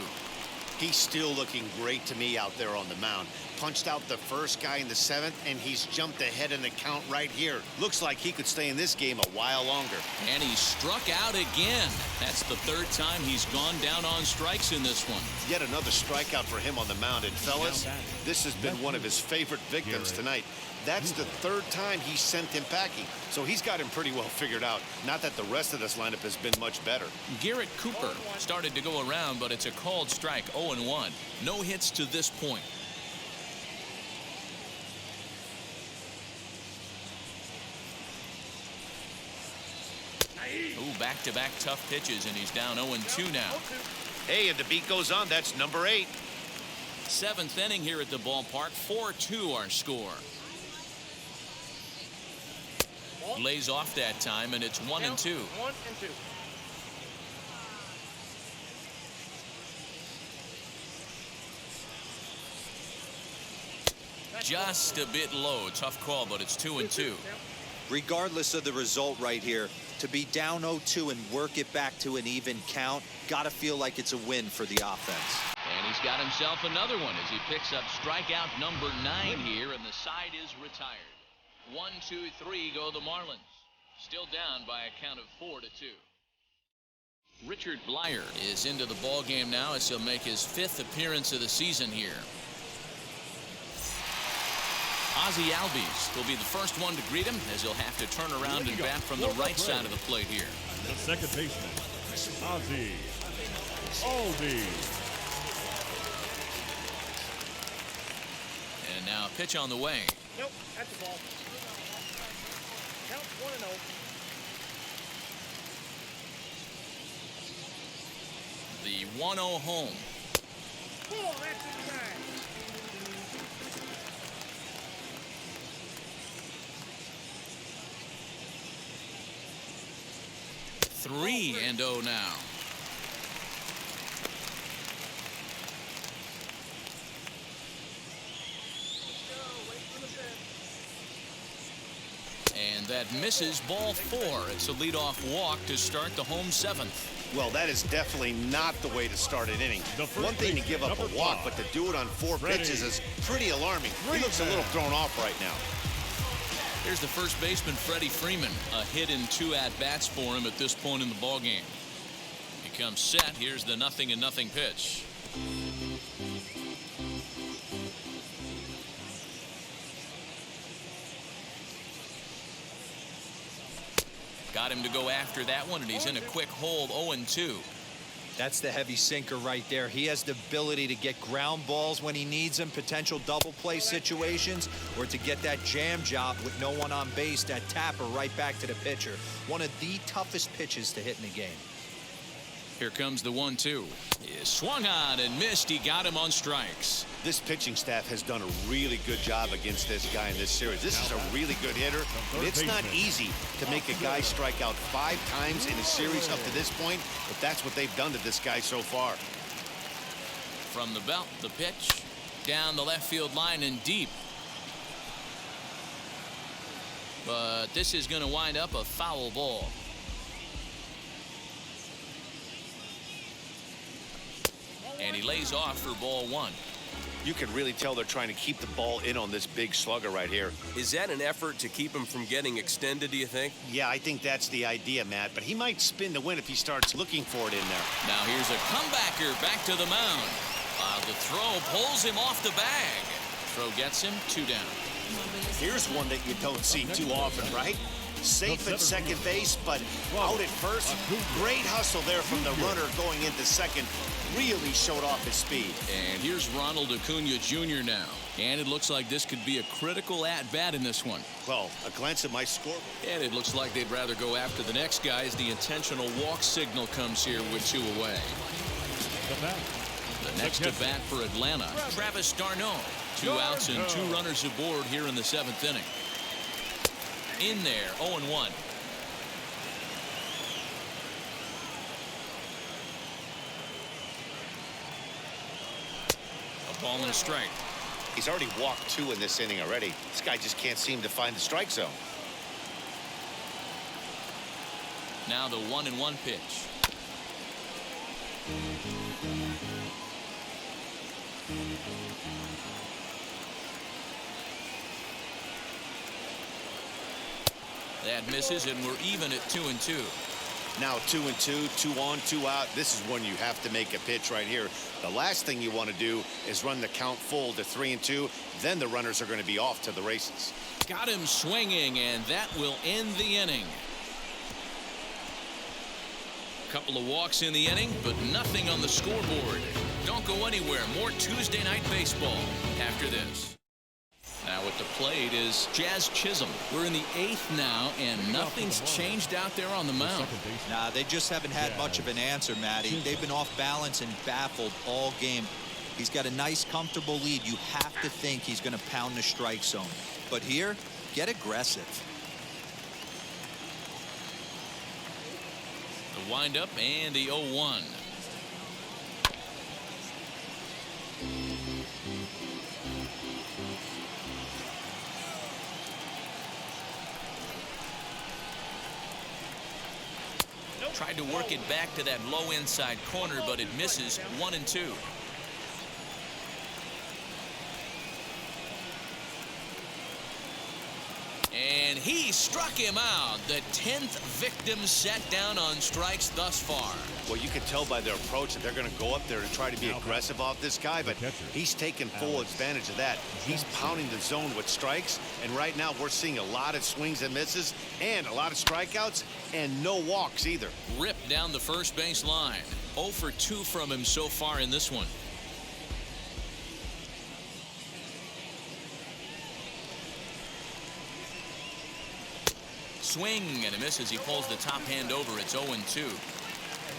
He's still looking great to me out there on the mound. Punched out the first guy in the 7th, and he's jumped ahead in the count right here. Looks like he could stay in this game a while longer. And he struck out again. That's the third time he's gone down on strikes in this one. Yet another strikeout for him on the mound. And fellas, this has been one of his favorite victims tonight. That's the third time he sent him packing. So he's got him pretty well figured out. Not that the rest of this lineup has been much better. Garrett Cooper started to go around, but it's a called strike. 0-1. No hits to this point. Ooh, back-to-back tough pitches, and he's down 0-2 now. Hey, and the beat goes on. That's number 8. 7th inning here at the ballpark. 4-2 our score. Lays off that time, and it's 1-2. 1-2. Just a bit low. Tough call, but it's 2-2. Regardless of the result right here, to be down 0-2 and work it back to an even count, gotta feel like it's a win for the offense. And he's got himself another one as he picks up strikeout number 9 here, and the side is retired. 1, 2, 3 go the Marlins. Still down by a count of 4-2. Richard Blyer is into the ball game now as he'll make his 5th appearance of the season here. Ozzie Albies will be the first one to greet him as he'll have to turn around and bat from the right side of the plate here. The second baseman, Ozzie Albies. And now a pitch on the way. Nope, that's the ball. Count 1-0. The 1-0 home. Oh, that's inside. Three and 0 now. And that misses ball 4. It's a leadoff walk to start the home 7th. Well, that is definitely not the way to start an inning. One thing to give up a walk, but to do it on 4 pitches is pretty alarming. He looks a little thrown off right now. Here's the first baseman, Freddy Freeman. A hit in 2 at-bats for him at this point in the ballgame. He comes set. Here's the 0-0 pitch. Got him to go after that one, and he's in a quick hold. 0-2. That's the heavy sinker right there. He has the ability to get ground balls when he needs them, potential double play situations, or to get that jam job with no one on base, that tapper right back to the pitcher. One of the toughest pitches to hit in the game. Here comes the 1-2. He swung on and missed. He got him on strikes. This pitching staff has done a really good job against this guy in this series. This is a really good hitter, but it's not easy to make a guy strike out 5 times in a series up to this point, but that's what they've done to this guy so far. From the belt, the pitch down the left field line and deep. But this is going to wind up a foul ball. And he lays off for ball 1. You can really tell they're trying to keep the ball in on this big slugger right here. Is that an effort to keep him from getting extended, do you think? Yeah, I think that's the idea, Matt, but he might spin to win if he starts looking for it in there. Now here's a comebacker back to the mound. The throw pulls him off the bag. Throw gets him 2 down. Here's one that you don't see too often, right? Safe at second base, but out at first. Great hustle there from the runner going into second. Really showed off his speed. And here's Ronald Acuna Jr. now. And it looks like this could be a critical at-bat in this one. Well, a glance at my scoreboard. And it looks like they'd rather go after the next guy as the intentional walk signal comes here with 2 away. The next at bat for Atlanta, Travis Darnold. 2 outs and 2 runners aboard here in the 7th inning. In there, 0-1. A ball and a strike. He's already walked 2 in this inning already. This guy just can't seem to find the strike zone. Now the 1-1 pitch. That misses, and we're even at 2-2. Now 2-2, 2 on, 2 out. This is when you have to make a pitch right here. The last thing you want to do is run the count full to 3-2. Then the runners are going to be off to the races. Got him swinging, and that will end the inning. Couple of walks in the inning, but nothing on the scoreboard. Don't go anywhere. More Tuesday Night Baseball after this. Now at the plate is Jazz Chisholm. We're in the 8th now, and nothing's changed out there on the mound. Nah, they just haven't had much of an answer, Matty. They've been off balance and baffled all game. He's got a nice, comfortable lead. You have to think he's going to pound the strike zone. But here, get aggressive. The windup and the 0-1. Tried to work it back to that low inside corner, but it misses. 1-2. And he struck him out. The 10th victim set down on strikes thus far. Well, you can tell by their approach that they're going to go up there and try to be aggressive off this guy, but he's taking full advantage of that. He's pounding the zone with strikes, and right now we're seeing a lot of swings and misses and a lot of strikeouts and no walks either. Ripped down the first base line. 0 for 2 from him so far in this one. Swing and a miss as he pulls the top hand over. It's 0-2.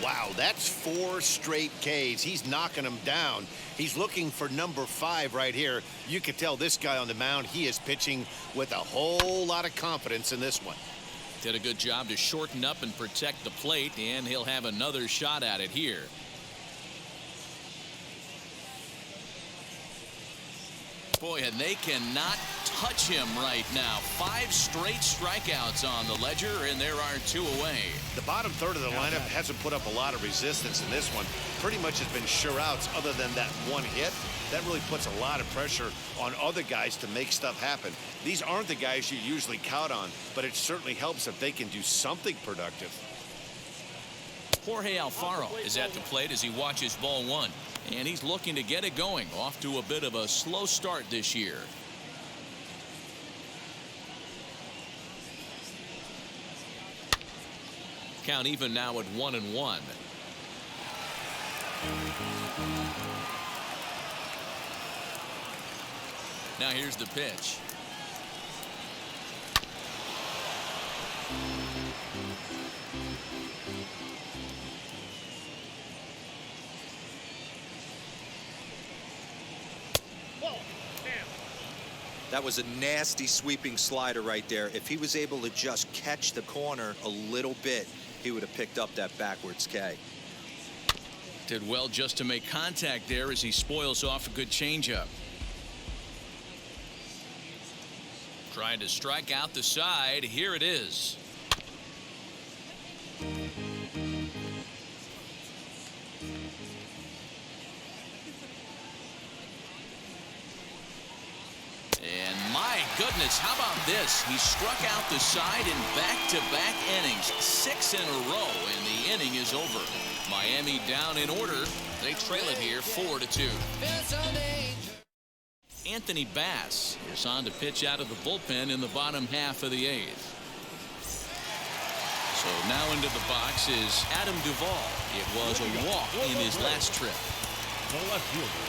Wow, that's 4 straight Ks. He's knocking them down. He's looking for number 5 right here. You can tell this guy on the mound, he is pitching with a whole lot of confidence in this one. Did a good job to shorten up and protect the plate, and he'll have another shot at it here. Boy, and they cannot touch him right now. 5 straight strikeouts on the ledger, and there are 2 away. The bottom third of the lineup hasn't put up a lot of resistance in this one. Pretty much has been sure outs other than that 1 hit. That really puts a lot of pressure on other guys to make stuff happen. These aren't the guys you usually count on, but it certainly helps if they can do something productive. Jorge Alfaro is at the plate as he watches ball 1. And he's looking to get it going. Off to a bit of a slow start this year. Count even now at 1-1. Now here's the pitch. That was a nasty sweeping slider right there. If he was able to just catch the corner a little bit, he would have picked up that backwards K. Did well just to make contact there as he spoils off a good changeup. Trying to strike out the side. Here it is. Goodness, how about this? He struck out the side in back-to-back innings. 6 in a row, and the inning is over. Miami down in order. They trail it here 4-2. Anthony Bass is on to pitch out of the bullpen in the bottom half of the 8th. So now into the box is Adam Duvall. It was a walk in his last trip. The left fielder,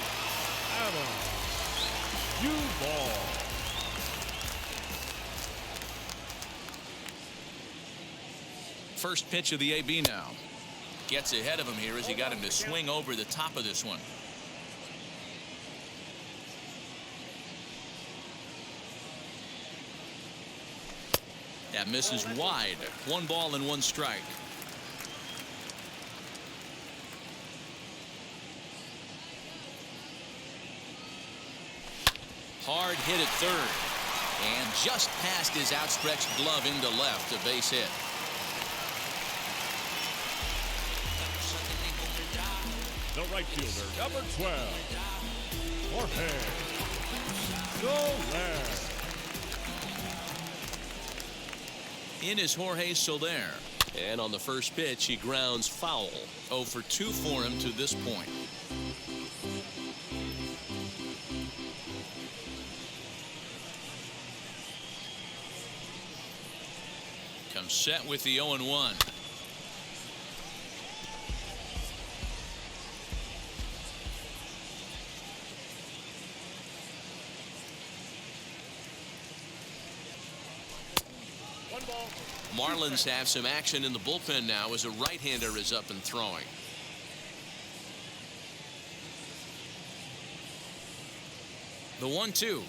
Adam Duvall. First pitch of the AB now. Gets ahead of him here as he got him to swing over the top of this one. That misses wide. 1 ball and 1 strike. Hard hit at third. And just past his outstretched glove into left. A base hit. The right fielder, number 12, Jorge Soler. In is Jorge Soler. And on the first pitch, he grounds foul. 0 for 2 for him to this point. Comes set with the 0-1. Marlins have some action in the bullpen now as a right-hander is up and throwing. The 1-2.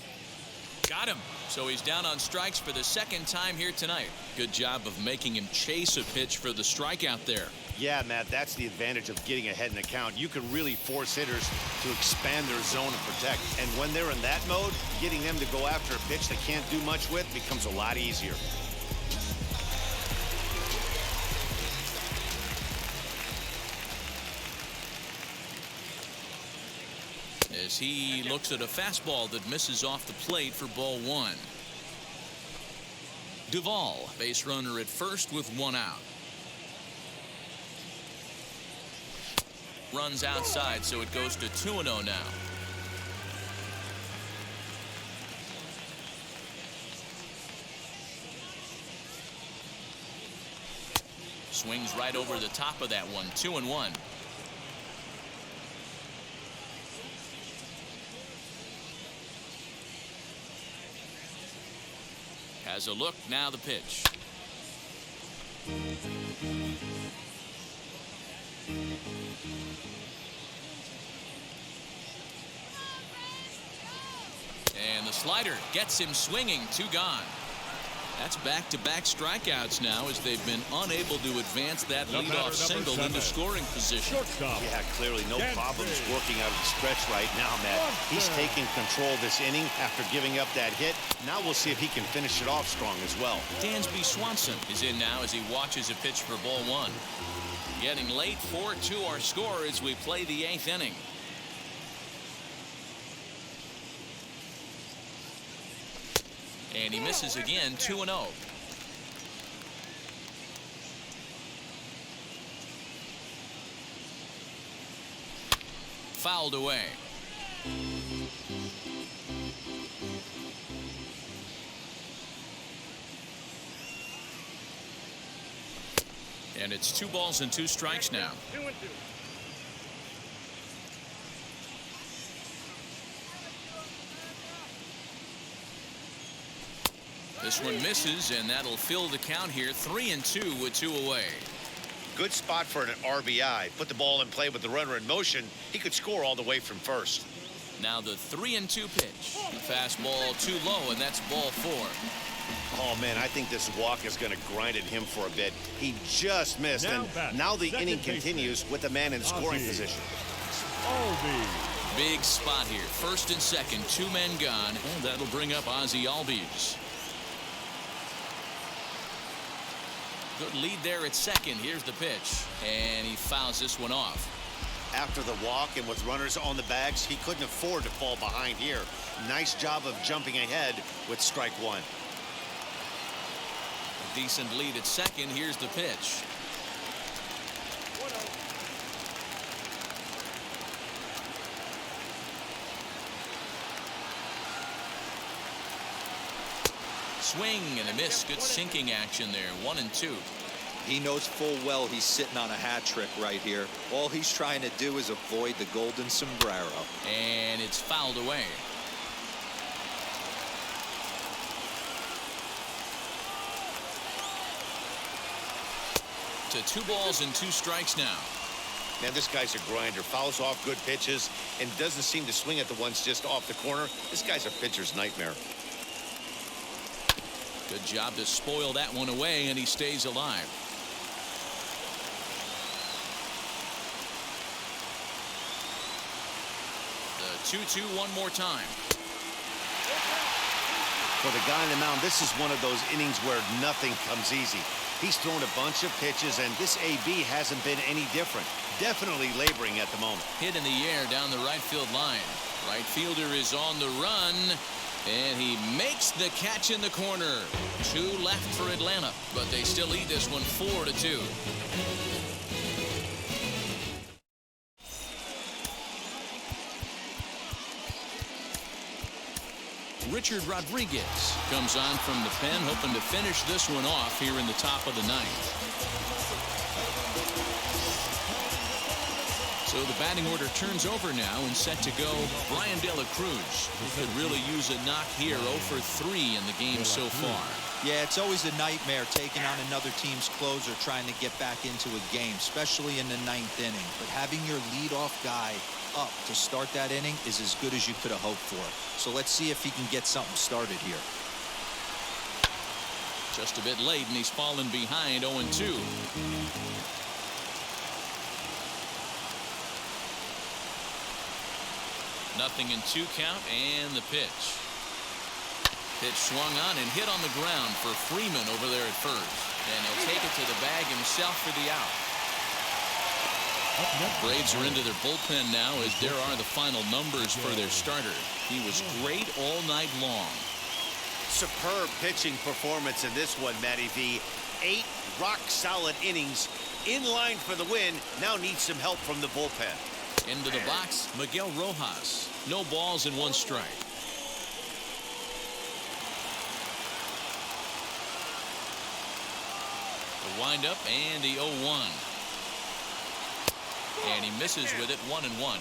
Got him. So he's down on strikes for the second time here tonight. Good job of making him chase a pitch for the strikeout there. Yeah, Matt, that's the advantage of getting ahead in the count. You can really force hitters to expand their zone and protect. And when they're in that mode, getting them to go after a pitch they can't do much with becomes a lot easier. As he looks at a fastball that misses off the plate for ball 1. Duvall, base runner at first with 1 out. Runs outside, so it goes to 2-0 now. Swings right over the top of that one. 2-1. Has a look, now the pitch. And the slider gets him swinging. 2 gone. That's back-to-back strikeouts now as they've been unable to advance that leadoff single into scoring position. Shortstop. Yeah, clearly no problems working out of the stretch right now, Matt. He's taking control of this inning after giving up that hit. Now we'll see if he can finish it off strong as well. Dansby Swanson is in now as he watches a pitch for ball 1. Getting late. 4-2 our score as we play the 8th inning. And he misses again. 2-0. Fouled away. And it's 2 balls and 2 strikes now. 2-2. This one misses, and that'll fill the count here. 3-2 with 2 away. Good spot for an RBI. Put the ball in play with the runner in motion. He could score all the way from first. Now the 3-2 pitch. The fastball too low, and that's ball 4. Oh, man, I think this walk is going to grind at him for a bit. He just missed, now the inning continues with the man in scoring position. Big spot here. First and second, 2 men gone, and that'll bring up Ozzie Albies. Good lead there at second. Here's the pitch, and he fouls this one off. After the walk and with runners on the bags, he couldn't afford to fall behind here. Nice job of jumping ahead with strike 1. A decent lead at second. Here's the pitch. Swing and a miss. Good sinking action there. 1-2. He knows full well he's sitting on a hat trick right here. All he's trying to do is avoid the golden sombrero. And it's fouled away. To 2 balls and 2 strikes now. Man, this guy's a grinder. Fouls off good pitches and doesn't seem to swing at the ones just off the corner. This guy's a pitcher's nightmare. Good job to spoil that one away, and he stays alive. The 2-2 one more time. For the guy on the mound, this is one of those innings where nothing comes easy. He's thrown a bunch of pitches, and this AB hasn't been any different. Definitely laboring at the moment. Hit in the air down the right field line. Right fielder is on the run, and he makes the catch in the corner. 2 left for Atlanta, but they still lead this one 4-2. Richard Rodriguez comes on from the pen, hoping to finish this one off here in the top of the 9th. So the batting order turns over now, and set to go Brian De La Cruz, who could really use a knock here. 0 for 3 in the game so far. Yeah, it's always a nightmare taking on another team's closer trying to get back into a game, especially in the 9th inning. But having your leadoff guy up to start that inning is as good as you could have hoped for. So let's see if he can get something started here. Just a bit late, and he's fallen behind 0-2. Nothing in 2 count, and the pitch. Pitch swung on and hit on the ground for Freeman over there at first. And he'll take it to the bag himself for the out. Braves are into their bullpen now, as there are the final numbers for their starter. He was great all night long. Superb pitching performance in this one, Matty V. 8 rock-solid innings, in line for the win. Now needs some help from the bullpen. Into the box, Miguel Rojas. No balls and 1 strike. The windup and the 0-1. And he misses with it, 1-1.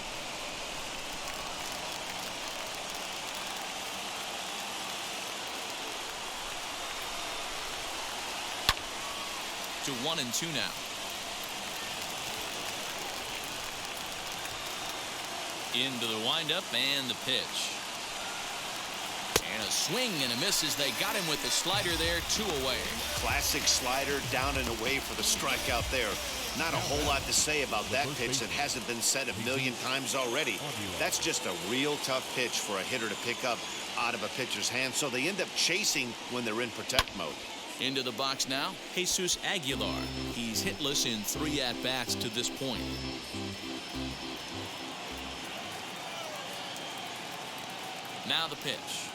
To 1-2 now. Into the windup and the pitch. And a swing and a miss as they got him with the slider there. 2 away. Classic slider, down and away for the strikeout there. Not a whole lot to say about that pitch that hasn't been said a million times already. That's just a real tough pitch for a hitter to pick up out of a pitcher's hand, so they end up chasing when they're in protect mode. Into the box now, Jesus Aguilar. He's hitless in 3 at-bats to this point. Now the pitch.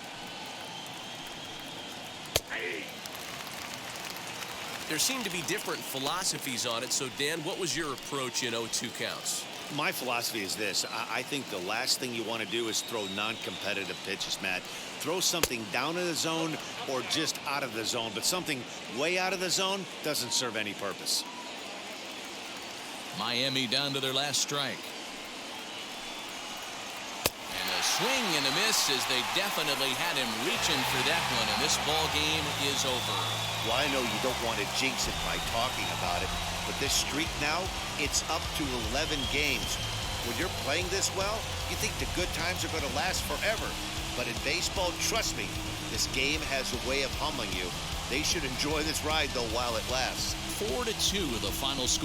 There seem to be different philosophies on it. So, Dan, what was your approach in 0-2 counts? My philosophy is this. I think the last thing you want to do is throw non-competitive pitches, Matt. Throw something down in the zone or just out of the zone, but something way out of the zone doesn't serve any purpose. Miami down to their last strike. And a swing and a miss as they definitely had him reaching for that one, and this ball game is over. Well, I know you don't want to jinx it by talking about it, but this streak now, it's up to 11 games. When you're playing this well, you think the good times are going to last forever. But in baseball, trust me, this game has a way of humbling you. They should enjoy this ride, though, while it lasts. 4-2 the final score.